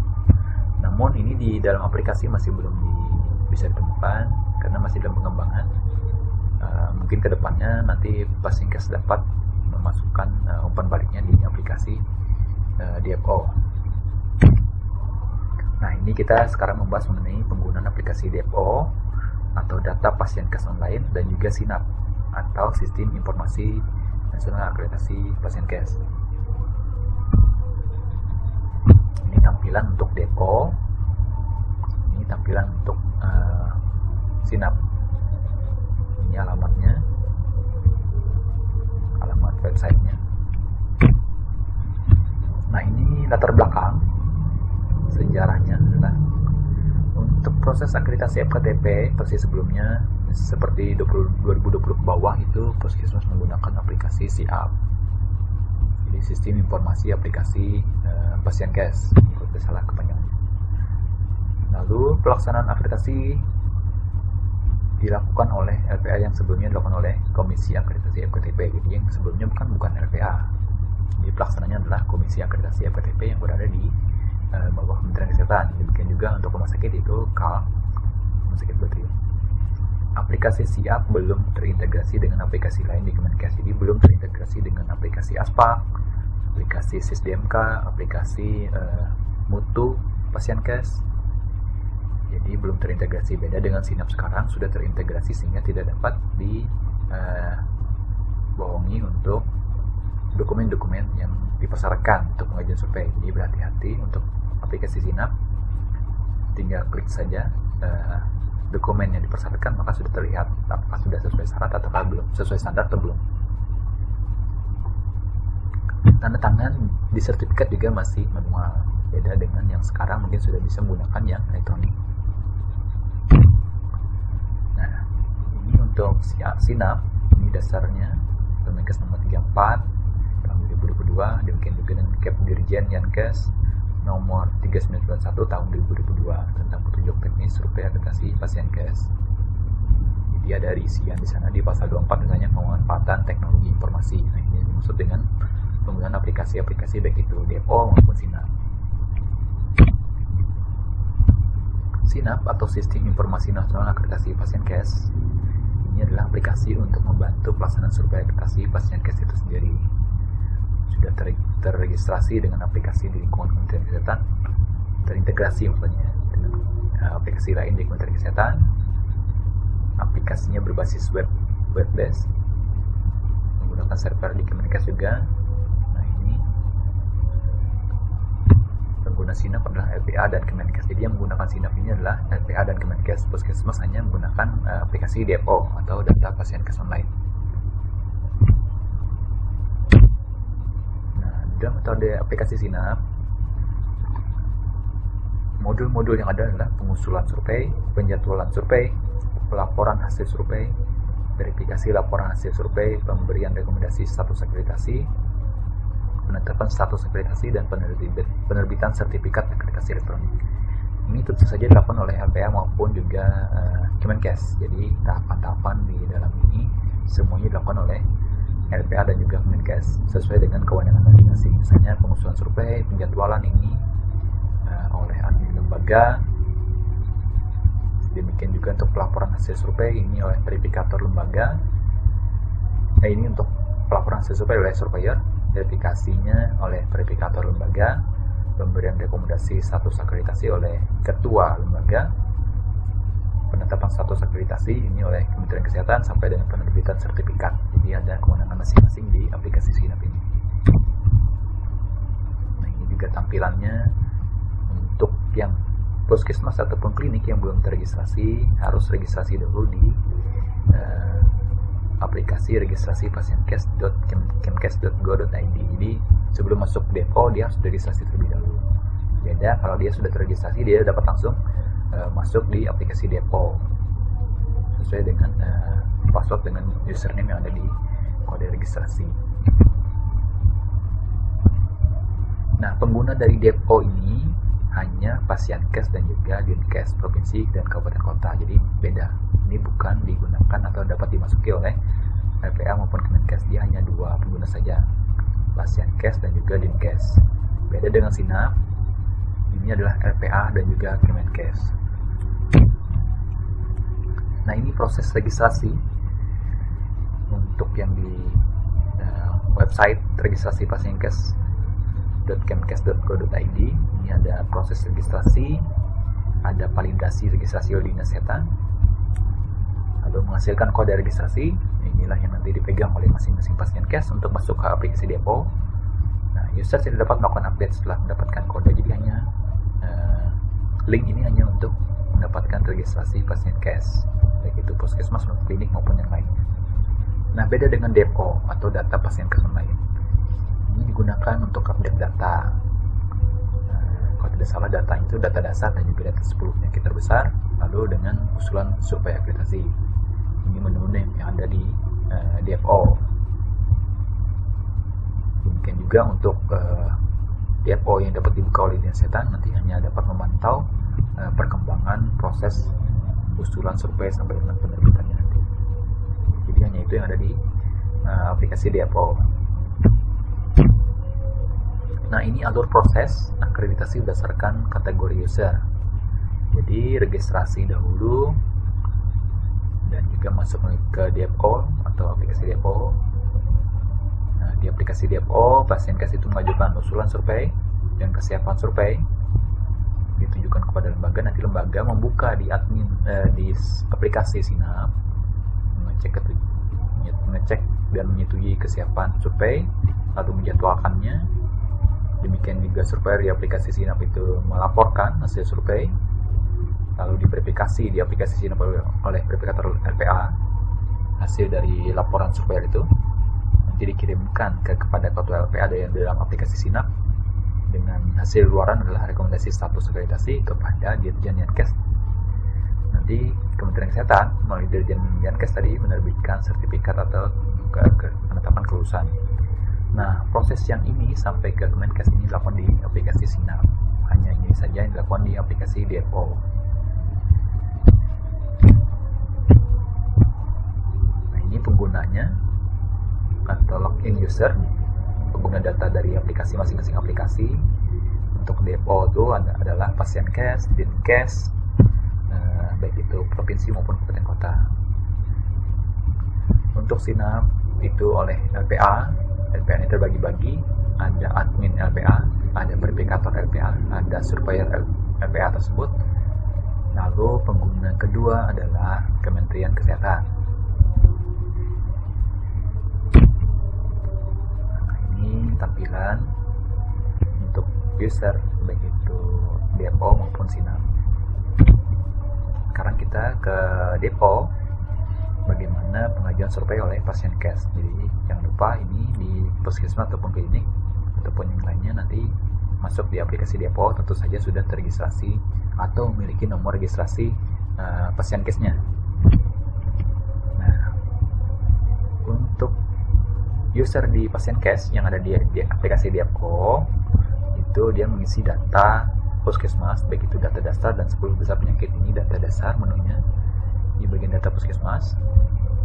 Namun ini di dalam aplikasi masih belum bisa ditemukan karena masih dalam pengembangan. Mungkin kedepannya nanti Pasinkes dapat memasukkan umpan baliknya di aplikasi DFO. Nah, ini kita sekarang membahas mengenai penggunaan aplikasi DFO atau Data Pasienkes Online dan juga SINAP atau Sistem Informasi Nasional Akreditasi Pasienkes. Ini tampilan untuk DFO, ini tampilan untuk SINAP. Ini alamatnya, alamat websitenya. Nah, ini latar belakang sejarahnya adalah untuk proses akreditasi FKTP versi sebelumnya seperti 2020 ke bawah itu Puskesmas menggunakan aplikasi SIAP. Jadi Sistem Informasi Aplikasi Pasienkes, kalau salah kepanjangannya. Lalu pelaksanaan akreditasi dilakukan oleh LPA yang sebelumnya dilakukan oleh Komisi Akreditasi FKTP. Jadi yang sebelumnya bukan LPA. Jadi pelaksananya adalah Komisi Akreditasi FKTP yang berada di bawah Kementerian Kesehatan. Demikian juga untuk rumah sakit itu Rumah Sakit Betri. Aplikasi SIAP belum terintegrasi dengan aplikasi lain di Kemenkes. Jadi belum terintegrasi dengan aplikasi ASPAK, aplikasi SISDMK, aplikasi Mutu Pasienkes. Jadi belum terintegrasi. Beda dengan SINAP sekarang sudah terintegrasi sehingga tidak dapat dibohongi untuk dokumen-dokumen yang dipersyaratkan untuk pengajuan survei. Jadi berhati-hati untuk aplikasi SINAP. Tinggal klik saja dokumen yang dipersyaratkan, maka sudah terlihat apakah sudah sesuai syarat atau belum, sesuai standar atau belum. Tanda tangan di sertifikat juga masih manual, beda dengan yang sekarang mungkin sudah bisa menggunakan yang elektronik. Nah, ini untuk SINAP, ini dasarnya Permenkes nomor 34 tahun 2022, demikian juga dengan Kep Dirjen Yankes nomor 3991 tahun 2022 tentang petunjuk teknis survei akreditasi Pasienkes. Jadi ada isian di sana di pasal 24 misalnya pemanfaatan teknologi informasi. Nah, ini dimaksud dengan penggunaan aplikasi-aplikasi baik itu DPO maupun SINAP. SINAP atau Sistem Informasi Nasional Akreditasi Pasien CAS ini adalah aplikasi untuk membantu pelaksanaan survei akreditasi pasien CAS itu sendiri. Sudah terregistrasi dengan aplikasi di lingkungan Kementerian Kesehatan, terintegrasi maksudnya dengan aplikasi lain di Kementerian Kesehatan. Aplikasinya berbasis web-based, menggunakan server di Kemenkes juga. Nah, ini pengguna SINAP adalah LPA dan Kemenkes. Jadi yang menggunakan SINAP ini adalah LPA dan Kemenkes. Puskesmas hanya menggunakan aplikasi DPO atau data pasien CAS online. Nah, dalam metode aplikasi SINAP, modul-modul yang ada adalah pengusulan survei, penjadwalan survei, pelaporan hasil survei, verifikasi laporan hasil survei, pemberian rekomendasi status akreditasi, penetapan status akreditasi, dan penerbitan sertifikat akreditasi elektronik. Ini tentu saja dilakukan oleh LPA maupun juga Kemenkes. Jadi tahapan-tahapan di dalam ini semuanya dilakukan oleh LPA dan juga Kemenkes sesuai dengan kewenangan masing-masing. Misalnya pengusulan survei, penjadwalan ini oleh admin lembaga. Demikian juga untuk pelaporan hasil survei ini oleh verifikator lembaga. Ini untuk pelaporan hasil survei oleh surveyor, verifikasinya oleh verifikator lembaga, pemberian rekomendasi status akreditasi oleh ketua lembaga, penetapan status akreditasi ini oleh Kementerian Kesehatan sampai dengan penerbitan sertifikat. Jadi ada kewenangan masing-masing di aplikasi SINAP ini. Nah, ini juga tampilannya untuk yang puskesmas ataupun klinik yang belum terregistrasi harus registrasi dahulu di aplikasi registrasi pasienkes.kemkes.go.id. Jadi sebelum masuk DPO dia harus registrasi terlebih dahulu. Beda kalau dia sudah terregistrasi, dia dapat langsung masuk di aplikasi DPO sesuai dengan password dengan username yang ada di kode registrasi. Nah, pengguna dari DPO ini hanya Pasienkes dan juga Dinkes provinsi dan kabupaten kota. Jadi beda. Ini bukan digunakan atau dapat dimasuki oleh LPA maupun Kemenkes. Dia hanya dua pengguna saja, Pasienkes dan juga Dinkes. Beda dengan SINAP, ini adalah LPA dan juga Kemenkes. Nah, ini proses registrasi untuk yang di website registrasi pasienkes.kemkes.go.id. Ini ada proses registrasi, ada validasi registrasi oleh Dinas Kesehatan, lalu menghasilkan kode registrasi. Inilah yang nanti dipegang oleh masing-masing Pasienkes untuk masuk ke aplikasi DPO. Nah, user tidak dapat melakukan update setelah mendapatkan kode. Jadi hanya link ini hanya untuk mendapatkan registrasi Pasienkes, baik itu puskesmas, klinik maupun yang lainnya. Nah, beda dengan DPO atau data Pasienkes online. Ini digunakan untuk update data. Kalau tidak salah data itu data dasar dan juga data 10 penyakit terbesar, lalu dengan usulan survei akreditasi. Ini menu-menu yang ada di DPO. Demikian juga untuk DPO yang dapat dibuka oleh Dinas Kesehatan, nanti hanya dapat memantau perkembangan proses usulan survei sampai dengan penerbitannya nanti. Jadi hanya itu yang ada di aplikasi DPO. Nah, ini alur proses akreditasi berdasarkan kategori user. Jadi registrasi dahulu dan juga masuk ke DPO atau aplikasi DPO. Nah, di aplikasi DPO, Pasienkes itu mengajukan usulan survei dan kesiapan survei ditujukan kepada lembaga. Nanti lembaga membuka di admin di aplikasi SINAP, mengecek dan menyetujui kesiapan survei, lalu menjadwalkannya. Demikian juga survei di aplikasi SINAP itu melaporkan hasil survei, lalu diverifikasi di aplikasi SINAP oleh verifikator LPA hasil dari laporan survei itu. Nanti dikirimkan kepada ketua LPA yang dalam aplikasi SINAP dengan hasil luaran adalah rekomendasi status akreditasi kepada Dirjen Dinkes. Nanti Kementerian Kesehatan melalui Dirjen Dinkes tadi menerbitkan sertifikat atau penetapan kelulusan. Nah, proses yang ini sampai ke Kemenkes ini dilakukan di aplikasi SINAP. Hanya ini saja yang dilakukan di aplikasi DPO. Nah, ini penggunanya atau login user. pengguna data dari aplikasi masing-masing aplikasi. Untuk depo itu adalah Pasienkes, Dinkes, baik itu provinsi maupun kabupaten kota. Untuk SINAP itu oleh LPA ini terbagi-bagi, ada admin LPA, ada verifikator LPA, ada surveyor LPA tersebut. Lalu pengguna kedua adalah Kementerian Kesehatan. Nah, ini tampilan untuk user baik itu depo maupun SINAP. Sekarang kita ke depo, bagaimana pengajuan survei oleh Pasienkes. Jadi jangan lupa ini di puskesmas ataupun klinik ataupun yang lainnya nanti masuk di aplikasi depo, tentu saja sudah terregistrasi atau memiliki nomor registrasi Pasienkesnya. Nah, untuk user di Pasienkes yang ada di aplikasi depo itu dia mengisi data puskesmas, baik itu data dasar dan 10 besar penyakit. Ini data dasar menunya di bagian data puskesmas,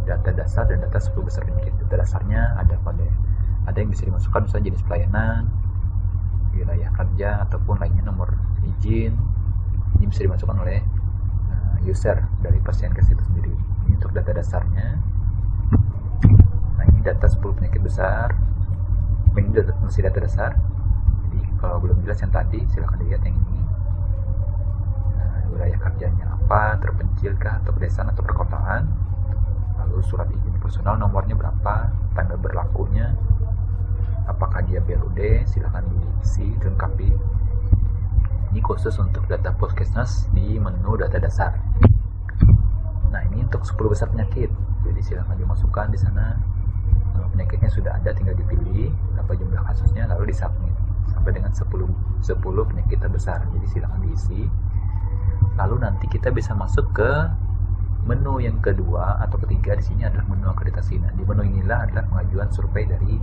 data dasar dan data 10 besar penyakit. Data dasarnya ada yang bisa dimasukkan misalnya jenis pelayanan, wilayah kerja ataupun lainnya, nomor izin. Ini bisa dimasukkan oleh user dari Pasienkes itu sendiri. Ini untuk data dasarnya. Nah, ini data 10 penyakit besar. Ini masih data dasar. Jadi kalau belum jelas yang tadi silahkan dilihat yang ini. Wilayah kerjanya apa, terpencilkah atau pedesaan atau perkotaan, lalu surat izin personal nomornya berapa, tanggal berlakunya, apakah dia BLUD, silahkan diisi, dilengkapi. Ini khusus untuk data puskesmas di menu data dasar. Nah, ini untuk 10 besar penyakit, jadi silahkan dimasukkan di sana. Penyakitnya sudah ada, tinggal dipilih berapa jumlah kasusnya, lalu disubmit sampai dengan 10 penyakit terbesar. Jadi silahkan diisi. Lalu nanti kita bisa masuk ke menu yang kedua atau ketiga. Di sini adalah menu akreditasi. Nah, di menu inilah adalah pengajuan survei dari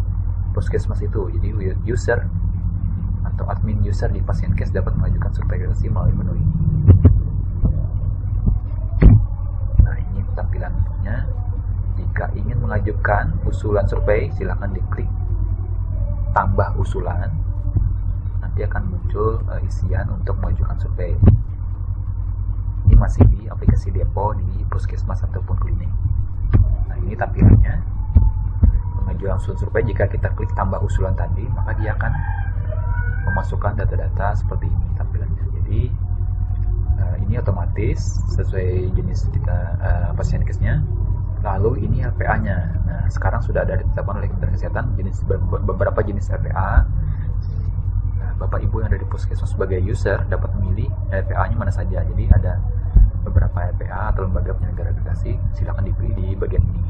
puskesmas itu. Jadi user atau admin user di Pasienkes dapat mengajukan survei akreditasi melalui menu ini. Nah, ini tampilan menunya. Jika ingin mengajukan usulan survei, silakan diklik tambah usulan. Nanti akan muncul isian untuk mengajukan survei. Ini masih di aplikasi depo di puskesmas ataupun klinik. Nah, ini tampilannya. Pengajuan usulan survei, jika kita klik tambah usulan tadi, maka dia akan memasukkan data-data seperti ini tampilannya. Jadi ini otomatis sesuai jenis kita Pasienkesnya. Lalu ini LPA-nya. Nah, sekarang sudah ada ditetapkan oleh Kementerian Kesehatan beberapa jenis LPA. Bapak Ibu yang ada di puskesmas sebagai user dapat memilih LPA-nya mana saja. Jadi ada beberapa LPA atau lembaga penyelenggara akreditasi, silakan dipilih di bagian ini.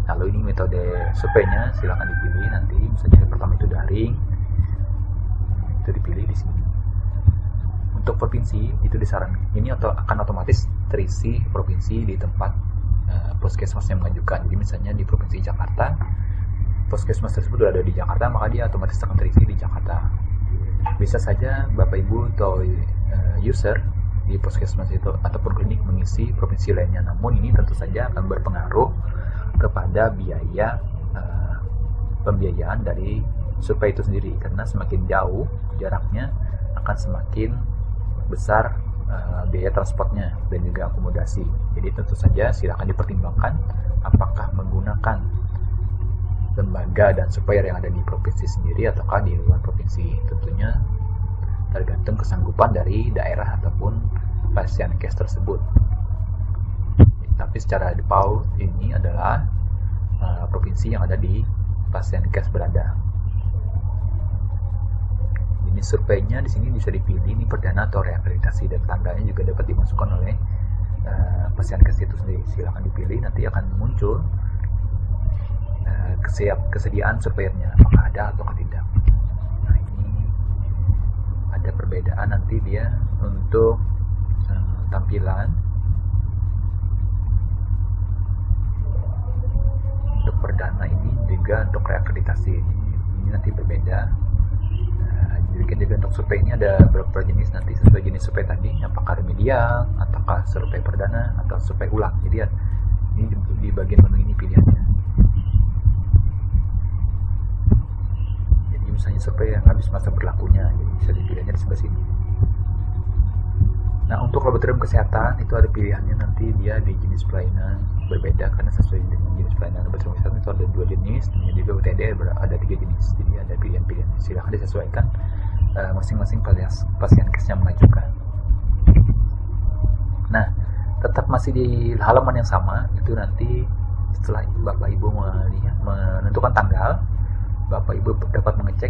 Lalu ini metode surveinya, silakan dipilih nanti. Misalnya yang pertama itu daring, itu dipilih di sini. Untuk provinsi itu disarankan ini akan otomatis terisi provinsi di tempat puskesmas yang mengajukan. Jadi misalnya di provinsi Jakarta, puskesmas tersebut sudah ada di Jakarta, maka dia otomatis akan terisi di Jakarta. Bisa saja Bapak Ibu atau user di puskesmas itu ataupun klinik mengisi provinsi lainnya, namun ini tentu saja akan berpengaruh kepada biaya pembiayaan dari survei itu sendiri, karena semakin jauh jaraknya akan semakin besar biaya transportnya dan juga akomodasi. Jadi tentu saja silakan dipertimbangkan apakah menggunakan lembaga dan surveyor yang ada di provinsi sendiri ataukah di luar provinsi. Tentunya tergantung kesanggupan dari daerah ataupun Pasienkes tersebut. Tapi secara default ini adalah provinsi yang ada di Pasienkes berada. Ini surveinya di sini bisa dipilih ini perdana atau reakreditasi, dan tanggalnya juga dapat dimasukkan oleh Pasienkes itu sendiri. Silakan dipilih, nanti akan muncul kesediaan surveyornya, apakah ada atau tidak. Nah, ini ada perbedaan nanti dia untuk tampilan. Untuk perdana ini juga untuk reakreditasi ini nanti berbeda. Demikian juga untuk survei ini ada beberapa jenis, nanti sesuai jenis survei tadi, apakah remedial, ataukah survei perdana, atau survei ulang. Jadi ini di bagian menu ini pilihannya. biasanya survei yang habis masa berlakunya, jadi bisa dipilihnya di sebelah sini. Nah, untuk laboratorium kesehatan itu ada pilihannya, nanti dia di jenis pelayanan berbeda karena sesuai dengan jenis pelayanan. Laboratorium kesehatan itu ada 2 jenis, dan di BPTD ada 3 jenis, jadi ada pilihan-pilihan. Silahkan disesuaikan masing-masing pasien case yang mengajukan. Nah, tetap masih di halaman yang sama, itu nanti setelah Bapak Ibu menentukan tanggal, Bapak Ibu dapat mengecek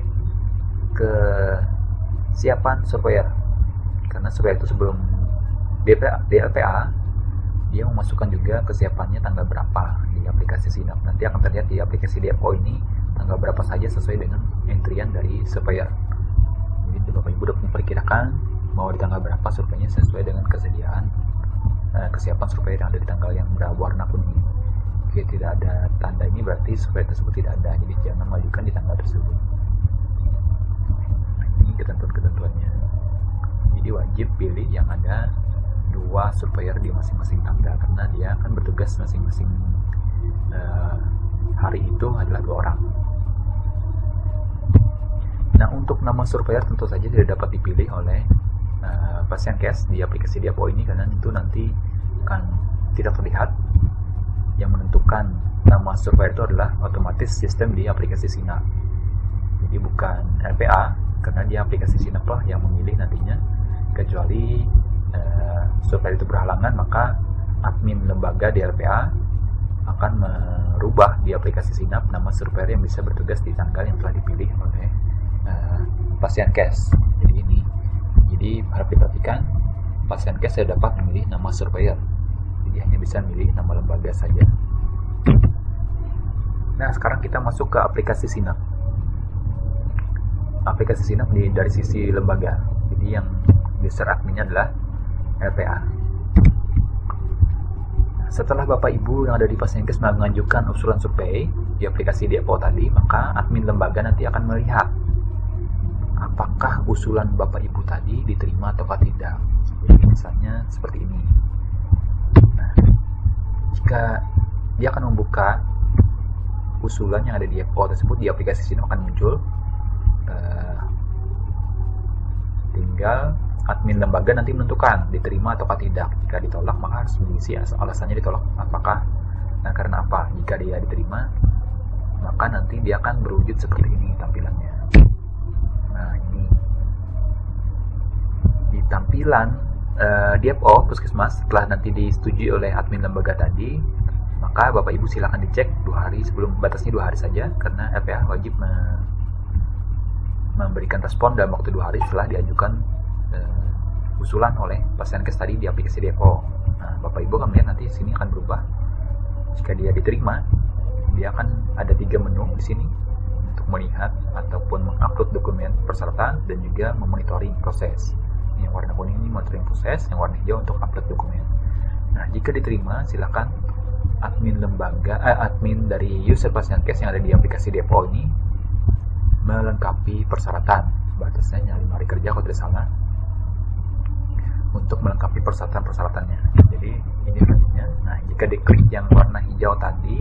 kesiapan surveyor. Karena surveyor itu sebelum DLPA, dia memasukkan juga kesiapannya tanggal berapa di aplikasi Sinap. Nanti akan terlihat di aplikasi DFO ini tanggal berapa saja sesuai dengan entrian dari surveyor. Jadi Bapak Ibu dapat memperkirakan mau di tanggal berapa surveinya sesuai dengan kesediaan kesiapan surveyor yang ada di tanggal yang berwarna kuning. Jika tidak ada tanda ini berarti survei tersebut tidak ada, jadi jangan mengajukan di tanggal tersebut. Nah, ini ketentuan-ketentuannya. Jadi wajib pilih yang ada 2 surveyor di masing-masing tanggal, karena dia akan bertugas masing-masing hari itu adalah 2 orang. Nah, untuk nama surveyor tentu saja tidak dapat dipilih oleh pasien case di aplikasi DFO ini, karena itu nanti akan tidak terlihat. Yang menentukan nama surveyor itu adalah otomatis sistem di aplikasi Sinap. Jadi bukan LPA, karena di aplikasi Sinap lah yang memilih nantinya. Kecuali surveyor itu berhalangan, maka admin lembaga di LPA akan merubah di aplikasi Sinap nama surveyor yang bisa bertugas di tanggal yang telah dipilih oleh pasien case. Jadi harap diperhatikan, pasien case saya dapat memilih nama surveyor, jadi hanya bisa memilih nama lembaga saja. Nah, sekarang kita masuk ke aplikasi Sinap. Aplikasi Sinap dari sisi lembaga, jadi yang user adminnya adalah LPA. Setelah Bapak Ibu yang ada di pasien case mengajukan usulan survei di aplikasi DFO tadi, maka admin lembaga nanti akan melihat apakah usulan Bapak Ibu tadi diterima atau tidak. Jadi misalnya seperti ini. Nah, jika dia akan membuka usulan yang ada di DFO tersebut, di aplikasi Sinap akan muncul. Tinggal admin lembaga nanti menentukan diterima atau tidak. Jika ditolak, maka harus mengisi alasannya ditolak apakah. Nah, karena apa? Jika dia diterima, maka nanti dia akan berwujud seperti ini tampilannya. Nah, ini di tampilan DFO Puskesmas setelah nanti disetujui oleh admin lembaga tadi, maka Bapak Ibu silakan dicek 2 hari sebelum, batasnya 2 hari saja, karena LPA wajib memberikan respon dalam waktu 2 hari setelah diajukan usulan oleh pasien case tadi di aplikasi DFO. Nah, Bapak Ibu akan melihat nanti sini akan berubah. Jika dia diterima, dia akan ada 3 menu di sini untuk melihat ataupun mengupload dokumen persyaratan dan juga memonitoring proses. Yang warna kuning ini monitoring proses, yang warna hijau untuk upload dokumen. Nah, jika diterima, silakan admin admin dari user pasien case yang ada di aplikasi DFO ini melengkapi persyaratan. Batasnya 5 hari kerja kalau tidak salah, untuk melengkapi persyaratan-persyaratannya. Jadi ini nantinya. Nah, jika diklik yang warna hijau tadi,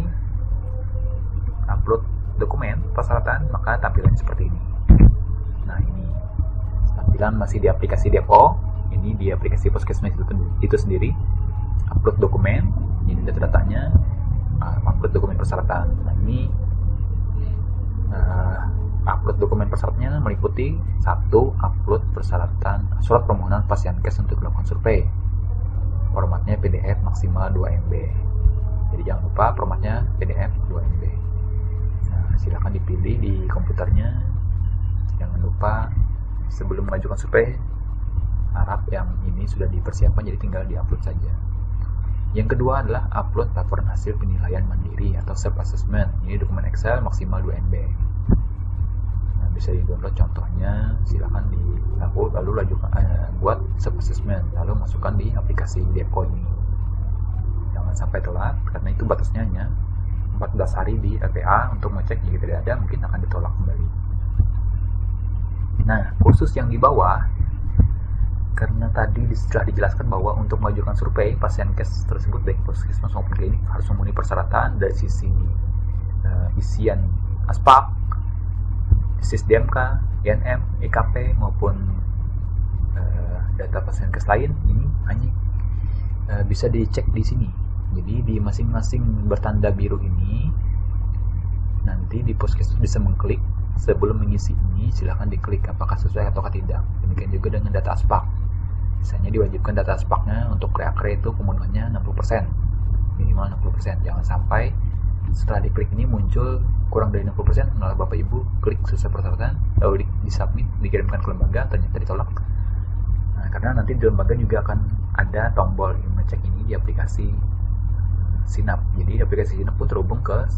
upload dokumen persyaratan, maka tampilannya seperti ini. Nah, ini tampilan masih di aplikasi DFO. Ini di aplikasi Puskesmas itu sendiri. Upload dokumen, ini data-datanya. Upload dokumen persyaratan. Nah, ini upload dokumen persyaratannya meliputi 1. Upload persyaratan surat permohonan pasien case untuk melakukan survei. Formatnya PDF maksimal 2 MB. Jadi jangan lupa formatnya PDF 2 MB. Nah, silakan dipilih di komputernya. Jangan lupa sebelum mengajukan survei, harap yang ini sudah dipersiapkan, jadi tinggal diupload saja. Yang kedua adalah upload laporan hasil penilaian mandiri atau self-assessment. Ini dokumen Excel maksimal 2 MB. Nah, bisa di-download contohnya, silakan di-upload lalu buat self-assessment, lalu masukkan di aplikasi DFO ini. Jangan sampai telat, karena itu batasnya hanya 14 hari di LPA untuk ngecek. Jika tidak ada, mungkin akan ditolak kembali. Nah, khusus yang di bawah, karena tadi setelah dijelaskan bahwa untuk mengajukan survei pasien case tersebut baik puskesmas maupun klinik harus memenuhi persyaratan dari sisi isian aspak, SISDMK, INM, IKP maupun data Pasienkes lain ini hanya bisa dicek di sini. Jadi di masing-masing bertanda biru ini nanti di Puskesmas bisa mengklik. Sebelum mengisi ini silahkan diklik apakah sesuai atau tidak. Demikian juga dengan data aspak. Misalnya diwajibkan data aspaknya untuk Kreakre itu pemenuhannya 60%, minimal 60%. Jangan sampai setelah diklik ini muncul kurang dari 60%, malah Bapak Ibu klik sesuai persyaratan, lalu disubmit, dikirimkan ke lembaga, ternyata ditolak. Nah, karena nanti di lembaga juga akan ada tombol ngecek ini di aplikasi Sinap. Jadi aplikasi Sinap pun terhubung ke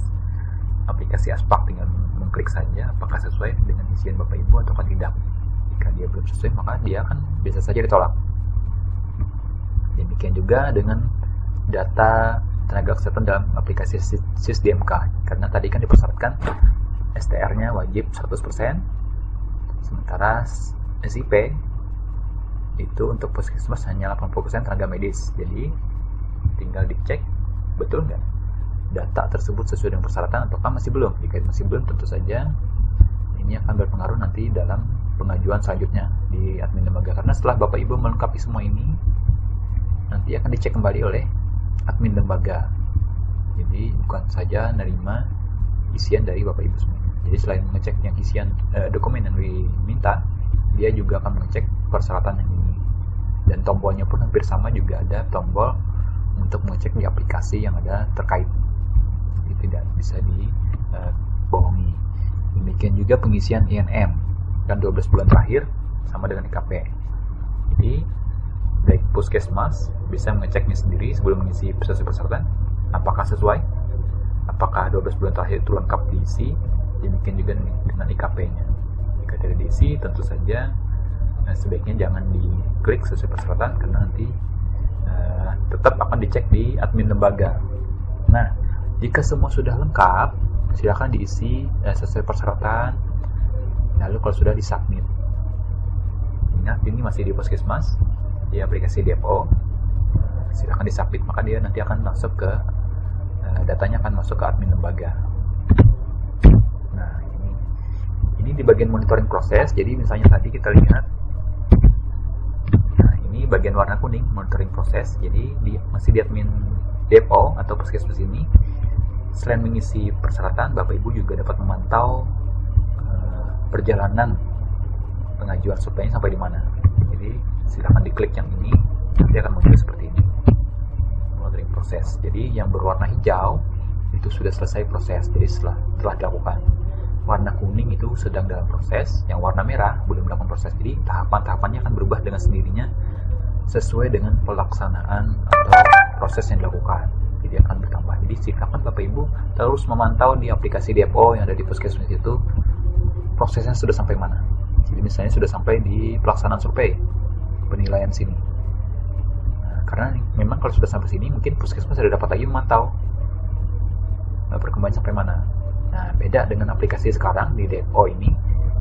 aplikasi Aspak, tinggal mengklik saja apakah sesuai dengan isian Bapak Ibu atau tidak. Jika dia belum sesuai, maka dia akan bisa saja ditolak. Demikian juga dengan data tenaga kesehatan dalam aplikasi SISDMK, karena tadi kan dipersyaratkan STR-nya wajib 100%, sementara SIP itu untuk Puskesmas hanya 80% tenaga medis. Jadi tinggal dicek betul nggak data tersebut sesuai dengan persyaratan ataukah masih belum. Jika masih belum, tentu saja ini akan berpengaruh nanti dalam pengajuan selanjutnya di admin lembaga, karena setelah Bapak Ibu melengkapi semua ini nanti akan dicek kembali oleh admin lembaga. Jadi bukan saja nerima isian dari Bapak Ibu semua. Jadi selain mengecek yang isian dokumen yang diminta, dia juga akan mengecek persyaratan yang ini. Dan tombolnya pun hampir sama, juga ada tombol untuk mengecek di aplikasi yang ada terkait. Jadi tidak bisa dibohongi. Demikian juga pengisian INM, kan 12 bulan terakhir sama dengan IKP. Jadi baik Puskesmas bisa mengeceknya sendiri sebelum mengisi sesuai persyaratan, apakah sesuai, apakah 12 bulan terakhir itu lengkap diisi. Demikian juga dengan IKP-nya. Jika tidak diisi, tentu saja sebaiknya jangan diklik sesuai persyaratan, karena nanti tetap akan dicek di admin lembaga. Nah, jika semua sudah lengkap, silakan diisi sesuai persyaratan, lalu kalau sudah disubmit. Ingat, ini masih di Puskesmas, di aplikasi DFO. Silakan disubmit, maka dia nanti akan masuk ke datanya akan masuk ke admin lembaga. Nah, ini di bagian monitoring proses. Jadi misalnya tadi kita lihat, nah ini bagian warna kuning monitoring proses. Jadi masih di admin DFO atau Puskesmas ini, selain mengisi persyaratan, Bapak Ibu juga dapat memantau perjalanan pengajuan surveinya sampai di mana. Jadi silakan diklik yang ini, nanti akan muncul seperti ini, monitoring proses. Jadi yang berwarna hijau itu sudah selesai proses, jadi telah dilakukan. Warna kuning itu sedang dalam proses, yang warna merah belum dilakukan proses. Jadi tahapan-tahapannya akan berubah dengan sendirinya sesuai dengan pelaksanaan atau proses yang dilakukan. Jadi akan bertambah. Jadi silakan Bapak Ibu terus memantau di aplikasi DFO yang ada di Puskesmas itu prosesnya sudah sampai mana. Jadi misalnya sudah sampai di pelaksanaan survei, penilaian sini. Nah, karena memang kalau sudah sampai sini, mungkin Puskesmas sudah dapat lagi memantau perkembangan sampai mana. Nah, beda dengan aplikasi sekarang di DFO ini,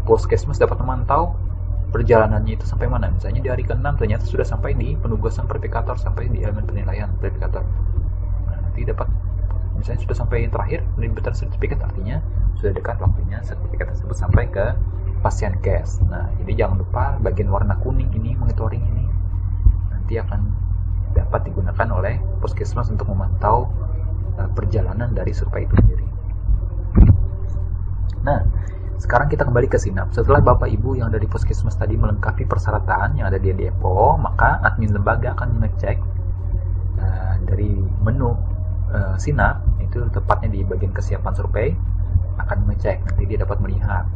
Puskesmas dapat memantau perjalanannya itu sampai mana. Misalnya di hari ke-6 ternyata sudah sampai di penugasan verifikator, sampai di elemen penilaian verifikator. Nah, nanti dapat misalnya sudah sampai yang terakhir penelitian sertifikat, artinya sudah dekat waktunya sertifikat tersebut sampai ke Pasienkes. Nah, jadi jangan lupa bagian warna kuning ini, monitoring ini nanti akan dapat digunakan oleh Puskesmas untuk memantau perjalanan dari survei itu sendiri. Nah, sekarang kita kembali ke Sinap. Setelah Bapak Ibu yang dari Puskesmas tadi melengkapi persyaratan yang ada di DFO, maka admin lembaga akan mengecek dari menu Sinap, itu tepatnya di bagian kesiapan survei, akan mengecek. Nanti dia dapat melihat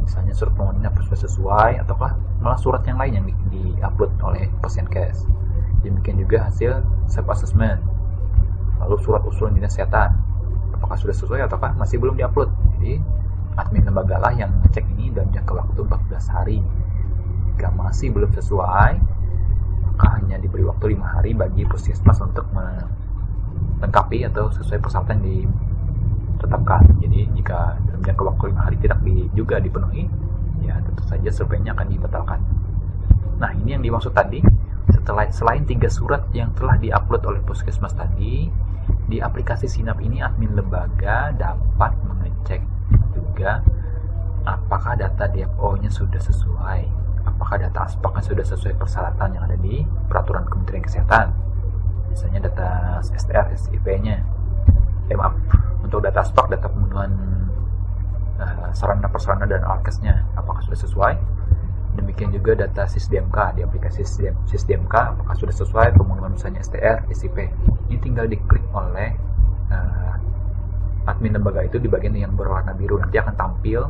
misalnya surat permohonan sudah sesuai, ataukah malah surat yang lain yang di-upload oleh Pasienkes. Demikian juga hasil self assessment, lalu surat usulan dinas kesehatan, apakah sudah sesuai ataukah masih belum di-upload. Jadi admin lembaga lah yang mengecek ini dalam jangka waktu 14 hari. Jika masih belum sesuai, maka hanya diberi waktu 5 hari bagi Puskesmas untuk melengkapi atau sesuai persyaratan yang ditetapkan. Jadi jika dalam jangka waktu 5 hari tidak juga dipenuhi, ya tentu saja surveinya akan dibatalkan. Nah, ini yang dimaksud tadi. Selain 3 surat yang telah diupload oleh Puskesmas tadi, di aplikasi Sinap ini admin lembaga dapat mengecek juga apakah data DFO-nya sudah sesuai, apakah data aspaknya sudah sesuai persyaratan yang ada di peraturan Kementerian Kesehatan, misalnya data STR, SIP-nya. Maaf, untuk data aspak, data pemenuhan sarana prasarana dan alkesnya apakah sudah sesuai. Demikian juga data SISDMK, di aplikasi SISDMK apakah sudah sesuai pemenuhan misalnya STR, SIP. Ini tinggal diklik oleh admin lembaga itu di bagian yang berwarna biru. Nanti akan tampil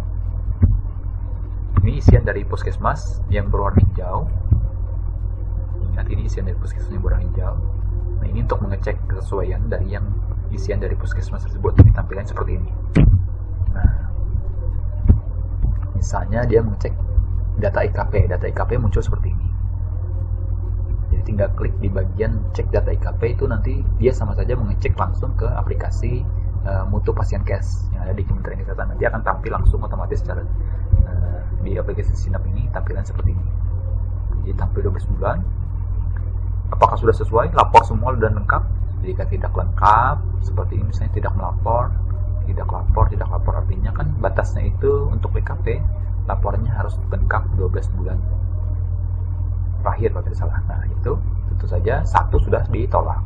ini isian dari puskesmas yang berwarna hijau. Ingat, ini isian dari puskesmas yang berwarna hijau. Nah, ini untuk mengecek kesesuaian dari yang isian dari puskesmas tersebut. Ini tampilan seperti ini. Nah, misalnya dia mengecek data IKP muncul seperti ini. Jadi tinggal klik di bagian cek data IKP, itu nanti dia sama saja mengecek langsung ke aplikasi Mutu Pasien Cash yang ada di Kementerian Kesehatan. Nanti akan tampil langsung otomatis secara di aplikasi Sinap ini tampilan seperti ini. Jadi tampil 12 bulan. Apakah sudah sesuai? Lapor semua dan lengkap. Jika tidak lengkap, seperti ini misalnya tidak melapor, tidak lapor, artinya kan batasnya itu untuk PKP lapornya harus lengkap 12 bulan terakhir kalau tidak salah. Nah, itu tentu saja satu sudah ditolak,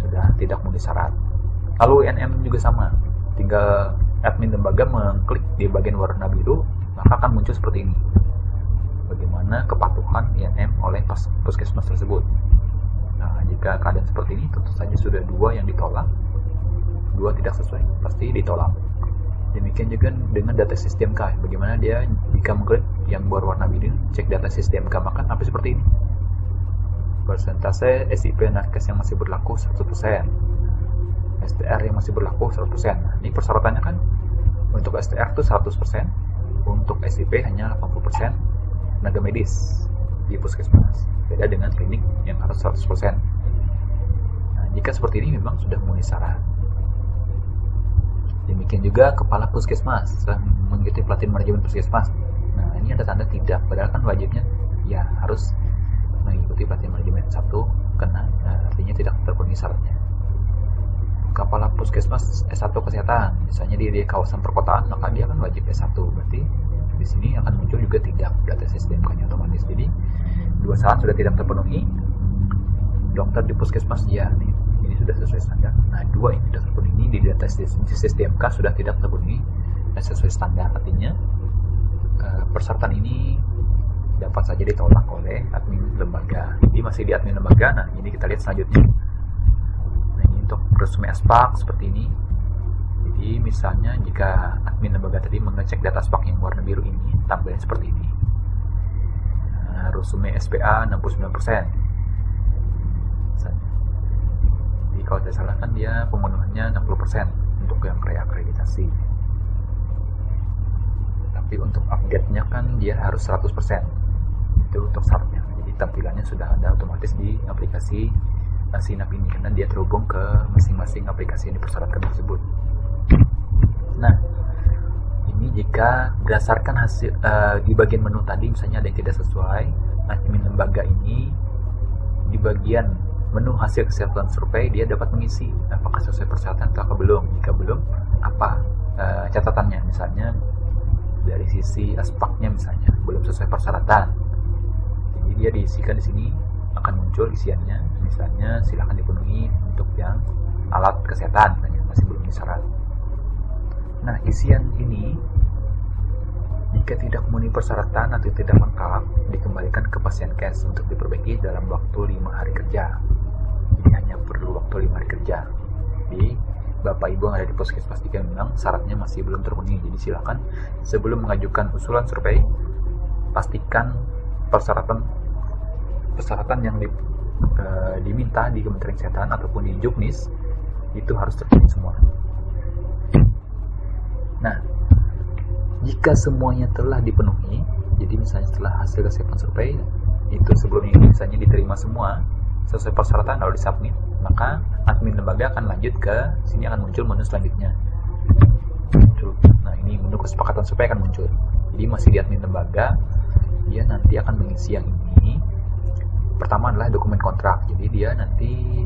sudah tidak memenuhi syarat. Lalu INM juga sama, tinggal admin lembaga mengklik di bagian warna biru, maka akan muncul seperti ini, bagaimana kepatuhan INM oleh puskesmas tersebut. Nah, jika keadaan seperti ini, tentu saja sudah 2 yang ditolak, 2 tidak sesuai, pasti ditolak. Demikian juga dengan data SISDMK, bagaimana dia jika mengklik yang berwarna biru, cek data SISDMK, maka sampai seperti ini. Persentase SIP nakes yang masih berlaku 100%, STR yang masih berlaku 100%. Nah, ini persyaratannya kan untuk STR itu 100%, untuk SIP hanya 80% tenaga medis di puskesmas. Beda dengan klinik yang harus 100%. Nah, jika seperti ini memang sudah memenuhi syarat. Demikian juga kepala puskesmas setelah mengikuti pelatihan manajemen puskesmas. Nah, ini ada tanda tidak, padahal kan wajibnya ya harus mengikuti pelatihan manajemen 1, karena artinya tidak terpenuhi syaratnya. Kepala puskesmas S1 kesehatan, misalnya di kawasan perkotaan, maka dia kan wajib S1, berarti di sini akan muncul juga tidak data SISDMK-nya otomatis. Jadi 2 syarat sudah tidak terpenuhi. Dokter di puskesmas ya, ini sudah sesuai standar. Nah, 2 yang tidak terpenuhi di data SISDMK sudah tidak terpenuhi sesuai standar. Artinya persyaratan ini dapat saja ditolak oleh admin lembaga. Jadi masih di admin lembaga. Nah, ini kita lihat selanjutnya. Nah, ini untuk resume aspak seperti ini. Jadi misalnya jika admin lembaga tadi mengecek data aspak yang warna biru ini, tampilnya seperti ini. Nah, resume SPA 69%. Misalnya. Jadi kalau tidak salah kan dia pemenuhannya 60% untuk yang reakreditasi. Tapi untuk update-nya kan dia harus 100%. Itu untuk syaratnya. Jadi tampilannya sudah ada otomatis di aplikasi Sinap ini, karena dia terhubung ke masing-masing aplikasi yang dipersyaratkan tersebut. Nah, ini jika berdasarkan hasil di bagian menu tadi, misalnya ada yang tidak sesuai, admin lembaga ini di bagian menu hasil kesehatan survei dia dapat mengisi apakah sesuai persyaratan atau belum. Jika belum, apa catatannya, misalnya dari sisi aspeknya misalnya belum sesuai persyaratan. Jadi dia diisikan di sini akan muncul isiannya, misalnya silakan dipenuhi untuk yang alat kesehatan, masih belum syarat. Nah, isian ini jika tidak memenuhi persyaratan atau tidak lengkap, dikembalikan ke pasien cash untuk diperbaiki dalam waktu 5 hari kerja. Jadi hanya perlu waktu 5 hari kerja. Jadi Bapak Ibu yang ada di puskesmas jika memang syaratnya masih belum terpenuhi, jadi silakan sebelum mengajukan usulan survei pastikan persyaratan yang diminta di Kementerian Kesehatan ataupun di Juknis itu harus terpenuhi semua. Nah, jika semuanya telah dipenuhi, jadi misalnya setelah hasil kesehatan survei itu sebelum ini misalnya diterima semua sesuai persyaratan lalu disubmit, maka admin lembaga akan lanjut ke sini, akan muncul menu selanjutnya. Nah, ini menu kesepakatan survei akan muncul. Jadi masih di admin lembaga, dia nanti akan mengisi yang ini. Pertama adalah dokumen kontrak. Jadi dia nanti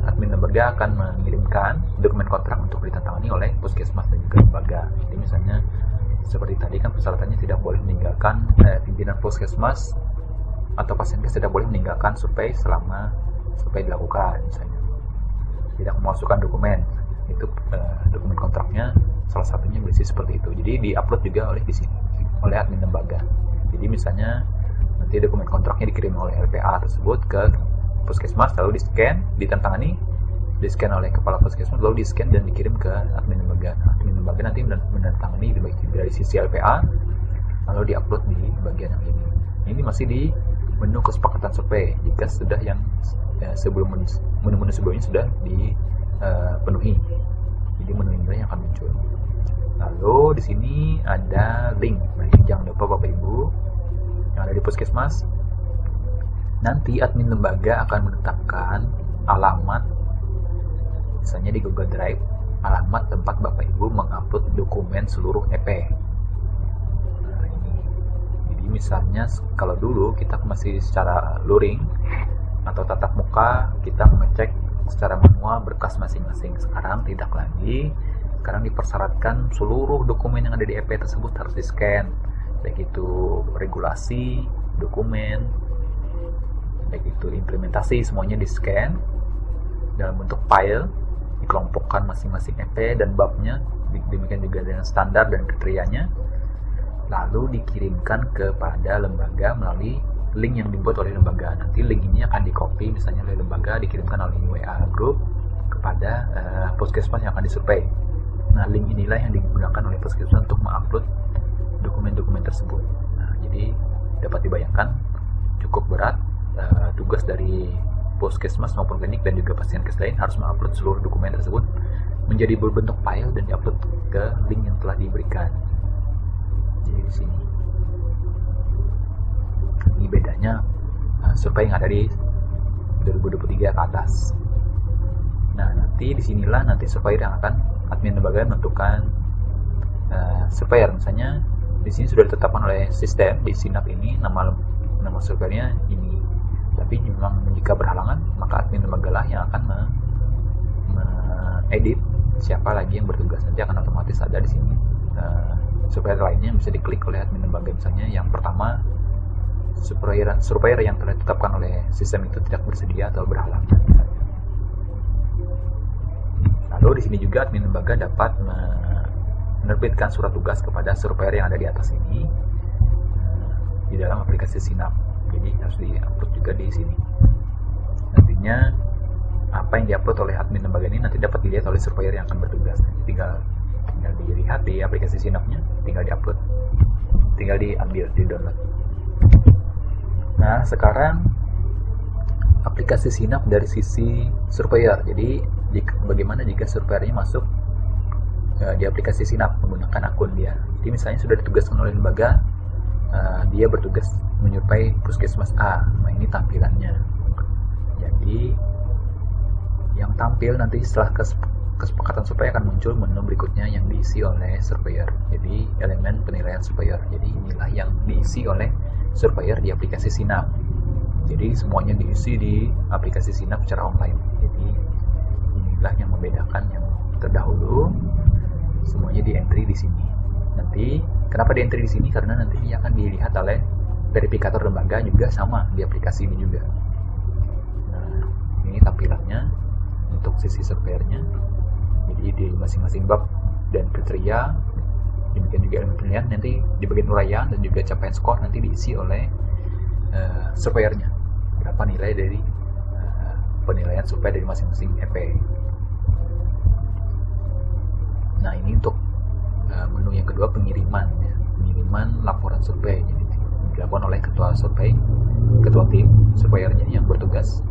admin lembaga akan mengirimkan dokumen kontrak untuk ditandatangani oleh puskesmas dan juga lembaga. Jadi misalnya seperti tadi kan persyaratannya tidak boleh meninggalkan pimpinan puskesmas atau Pasienkes tidak boleh meninggalkan survei selama survei dilakukan, misalnya tidak memasukkan dokumen, itu dokumen kontraknya salah satunya berisi seperti itu. Jadi diupload juga oleh di sini oleh admin lembaga. Jadi misalnya nanti dokumen kontraknya dikirim oleh LPA tersebut ke puskesmas, lalu di-scan, ditantangani, di-scan oleh kepala puskesmas, lalu di-scan dan dikirim ke admin lembaga. Nah, admin lembaga nanti menantangani dari sisi LPA, lalu diupload di bagian yang ini. Ini masih di menu kesepakatan survei. Jika sudah yang menu-menu sebelumnya sudah dipenuhi, jadi menu ini yang akan muncul. Lalu di sini ada link. Nah, ini jangan lupa Bapak Ibu yang ada di puskesmas, nanti admin lembaga akan menetapkan alamat, misalnya di Google Drive, alamat tempat Bapak Ibu mengupload dokumen seluruh EP. Nah, ini. Jadi misalnya kalau dulu kita masih secara luring atau tatap muka, kita mengecek secara manual berkas masing-masing. Sekarang tidak lagi. Sekarang dipersyaratkan seluruh dokumen yang ada di EP tersebut harus di-scan, baik itu regulasi, dokumen, baik itu implementasi, semuanya di-scan dalam bentuk file, dikelompokkan masing-masing EP dan babnya, demikian juga dengan standar dan kriterianya, lalu dikirimkan kepada lembaga melalui link yang dibuat oleh lembaga. Nanti link ini akan di-copy misalnya oleh lembaga, dikirimkan oleh WA group kepada puskesmas yang akan disurvei. Nah, link inilah yang digunakan oleh puskesmas untuk mengupload dokumen-dokumen tersebut. Nah, jadi dapat dibayangkan cukup berat tugas dari puskesmas maupun klinik dan juga Pasienkes lain harus mengupload seluruh dokumen tersebut menjadi berbentuk file dan diupload ke link yang telah diberikan. Jadi di sini ini bedanya survei yang ada di 2023 ke atas. Nah, nanti disinilah nanti surveyor yang akan admin lembaga menentukan surveyor. Misalnya di sini sudah ditetapkan oleh sistem di Sinap ini nama surveyornya ini. Tapi memang jika berhalangan, maka admin lembaga lah yang akan mengedit siapa lagi yang bertugas. Nanti akan otomatis ada di sini surveyor lainnya yang bisa diklik oleh admin lembaga. Misalnya yang pertama, surveyor yang telah ditetapkan oleh sistem itu tidak bersedia atau berhalangan. Lalu di sini juga admin lembaga dapat menerbitkan surat tugas kepada surveyor yang ada di atas ini di dalam aplikasi Sinap. Jadi harus diupload juga di sini. Nantinya apa yang diupload oleh admin lembaga ini nanti dapat dilihat oleh surveyor yang akan bertugas. Tinggal dilihat di aplikasi Sinapnya, tinggal diupload, tinggal diambil, di download. Nah, sekarang aplikasi Sinap dari sisi surveyor. Jadi bagaimana jika surveyornya masuk di aplikasi Sinap menggunakan akun dia. Jadi misalnya sudah ditugaskan oleh lembaga, dia bertugas menyurvei puskesmas A. Nah, ini tampilannya. Jadi yang tampil nanti setelah kesepakatan survei akan muncul menu berikutnya yang diisi oleh surveyor. Jadi elemen penilaian surveyor. Jadi inilah yang diisi oleh surveyor di aplikasi Sinap. Jadi semuanya diisi di aplikasi Sinap secara online. Jadi inilah yang membedakan yang terdahulu, semuanya di entry di sini. Nanti kenapa di entry di sini? Karena nanti akan dilihat oleh verifikator lembaga juga sama di aplikasi ini juga. Nah, ini tampilannya untuk sisi surveyornya. Jadi di masing-masing bab dan kriteria, demikian juga elemen penilaian, nanti di bagian uraian dan juga capaian skor nanti diisi oleh surveyornya. Berapa nilai dari penilaian survei dari masing-masing EP. Nah, ini untuk menu yang kedua, pengiriman laporan survei. Jadi dilakukan oleh ketua survei, ketua tim surveyornya yang bertugas.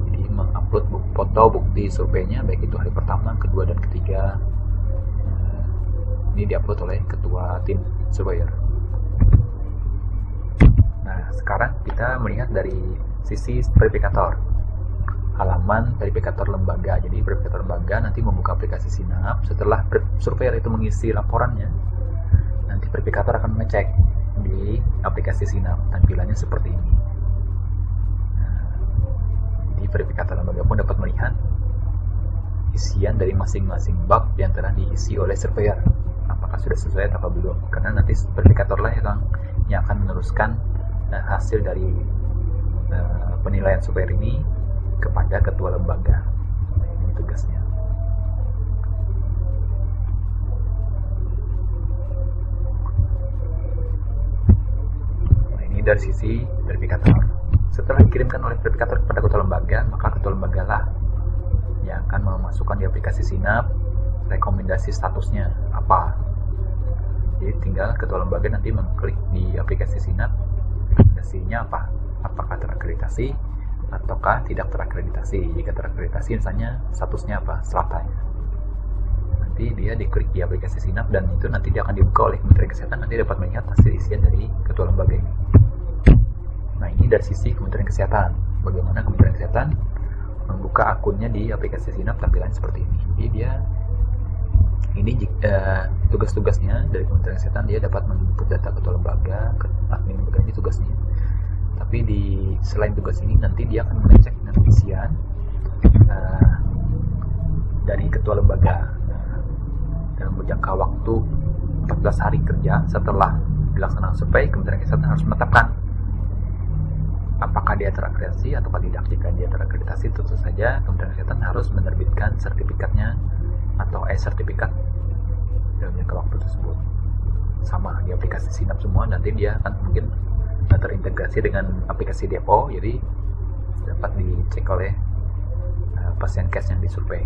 Jadi mengupload foto bukti surveinya baik itu hari pertama, kedua dan ketiga. Ini diupload oleh ketua tim surveyor. Nah, sekarang kita melihat dari sisi verifikator. Halaman verifikator lembaga. Jadi verifikator lembaga nanti membuka aplikasi Sinap. Setelah surveyor itu mengisi laporannya, nanti verifikator akan mengecek di aplikasi Sinap. Tampilannya seperti ini. Nah, jadi verifikator lembaga pun dapat melihat isian dari masing-masing bab yang telah diisi oleh surveyor. Apakah apakah sudah sesuai atau belum, karena nanti verifikator lah yang akan meneruskan hasil dari penilaian survei ini kepada ketua lembaga. Nah, ini tugasnya. Nah, ini dari sisi verifikator. Setelah dikirimkan oleh verifikator kepada ketua lembaga, maka ketua lembaga lah yang akan memasukkan di aplikasi Sinap rekomendasi statusnya apa. Jadi tinggal ketua lembaga nanti mengklik di aplikasi Sinap, rekomendasinya apa, apakah terakreditasi ataukah tidak terakreditasi. Jika terakreditasi misalnya statusnya apa, selatanya. Nanti dia diklik di aplikasi Sinap dan itu nanti dia akan dibuka oleh Kementerian Kesehatan, nanti dapat melihat hasil isian dari ketua lembaga ini. Nah, ini dari sisi Kementerian Kesehatan. Bagaimana Kementerian Kesehatan membuka akunnya di aplikasi Sinap tampilannya seperti ini. Jadi dia tugas-tugasnya dari Kementerian Kesehatan, dia dapat menginput data ketua lembaga, admin lembaga, ini tugasnya. Tapi selain tugas ini nanti dia akan mengecek dengan isian dari ketua lembaga. Dalam jangka waktu 14 hari kerja setelah dilaksanakan survei, Kementerian Kesehatan harus menetapkan apakah dia terakreditasi atau tidak. Jika dia terakreditasi, tentu saja Kementerian Kesehatan harus menerbitkan sertifikatnya atau e-sertifikat dalam jangka waktu tersebut. Sama di aplikasi Sinap semua, nanti dia akan mungkin terintegrasi dengan aplikasi Depo, jadi dapat dicek oleh pasien case yang disurvei.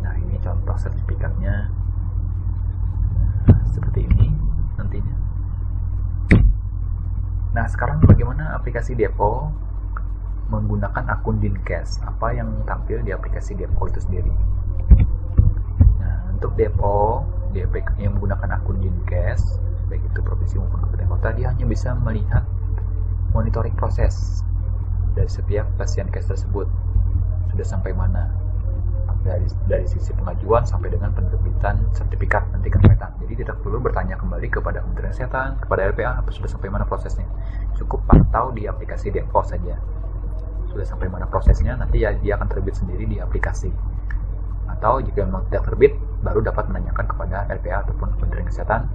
Nah, ini contoh sertifikatnya seperti ini nantinya. Nah, sekarang bagaimana aplikasi Depo menggunakan akun Dinkes? Apa yang tampil di aplikasi Depo itu sendiri? Nah, untuk Depo yang menggunakan akun Dinkes, baik itu provinsi maupun kabupaten kota, dia hanya bisa melihat monitoring proses dari setiap pasien case tersebut sudah sampai mana, dari sisi pengajuan sampai dengan penerbitan sertifikat nanti kan kelihatan. Jadi tidak perlu bertanya kembali kepada Kementerian Kesehatan, kepada LPA sudah sampai mana prosesnya. Cukup pantau di aplikasi Depo saja. Sudah sampai mana prosesnya, nanti ya dia akan terbit sendiri di aplikasi. Atau jika memang tidak terbit, baru dapat menanyakan kepada LPA ataupun Kementerian Kesehatan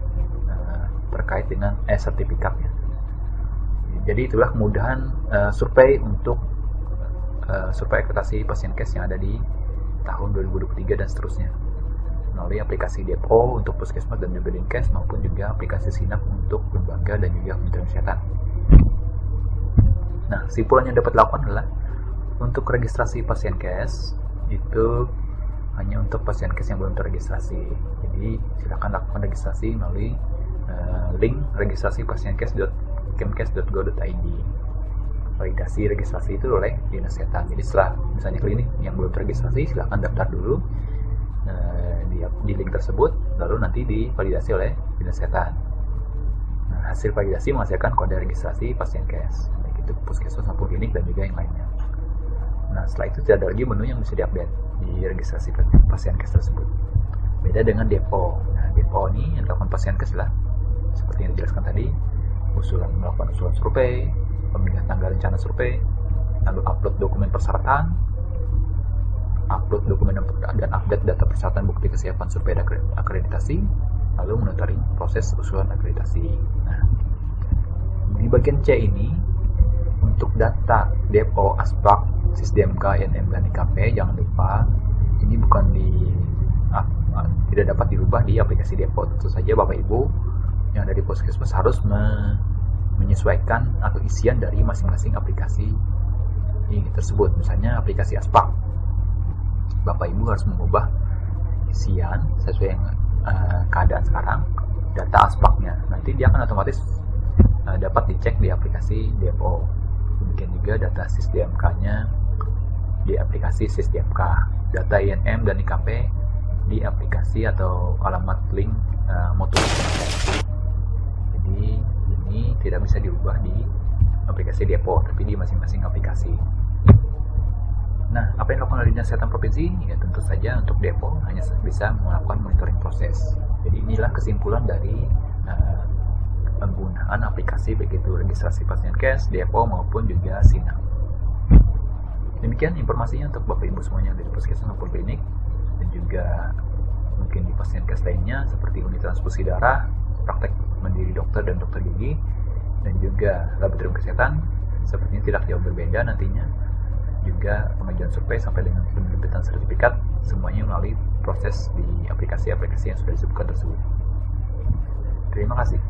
terkait dengan sertifikatnya. Jadi itulah kemudahan survei untuk survei akreditasi pasien case yang ada di tahun 2023 dan seterusnya, melalui aplikasi Depo untuk Puskesmas dan juga Dinkes, maupun juga aplikasi Sinap untuk lembaga dan juga Kementerian Kesehatan. Nah, kesimpulan yang dapat dilakukan adalah untuk registrasi pasien case itu hanya untuk pasien case yang belum terregistrasi. Jadi silakan lakukan registrasi melalui link registrasi pasiencase.kemkes.go.id. Validasi registrasi itu oleh Dinas Kesehatan. Jadi setelah misalnya klinik yang belum terregistrasi, silakan daftar dulu di link tersebut, lalu nanti divalidasi oleh Dinas Kesehatan. Nah, hasil validasi menghasilkan kode registrasi pasien case, baik itu puskesmas maupun klinik dan juga yang lainnya. Nah, setelah itu tidak ada lagi menu yang bisa diupdate di registrasi pasien case tersebut. Beda dengan Depo. Nah, Depo ini yang dilakukan pasien case lah seperti yang dijelaskan tadi, melakukan usulan survei, pemilihan tanggal rencana survei, lalu upload dokumen persyaratan, upload dokumen dan update data persyaratan bukti kesiapan survei dan akreditasi, lalu monitoring proses usulan akreditasi. Nah, di bagian C ini untuk data Depo, Aspak, SisDMK, INM, dan IKP, jangan lupa ini bukan tidak dapat dirubah di aplikasi Depo. Tentu saja Bapak Ibu yang dari Puskesmas harus menyesuaikan atau isian dari masing-masing aplikasi ini tersebut. Misalnya aplikasi Aspak, Bapak Ibu harus mengubah isian sesuai keadaan sekarang, data Aspaknya. Nanti dia akan otomatis dapat dicek di aplikasi Depo. Demikian juga data SisDMK-nya di aplikasi SisDMK, data INM dan IKP di aplikasi atau alamat link Mutu. Jadi ini tidak bisa diubah di aplikasi Depo, tapi di masing-masing aplikasi. Nah, apa yang dilakukan oleh Dinas Kesehatan Provinsi? Ya tentu saja untuk Depo hanya bisa melakukan monitoring proses. Jadi inilah kesimpulan dari penggunaan aplikasi baik itu registrasi pasien case, Depo maupun juga Sinap. Demikian informasinya untuk Bapak Ibu semuanya dari puskesmas maupun klinik dan juga mungkin di pasien kes lainnya seperti unit transfusi darah, praktek mandiri dokter dan dokter gigi, dan juga laboratorium kesehatan sepertinya tidak jauh berbeda nantinya. Juga pengajuan survei sampai dengan penerbitan sertifikat, semuanya melalui proses di aplikasi-aplikasi yang sudah disebutkan tersebut. Terima kasih.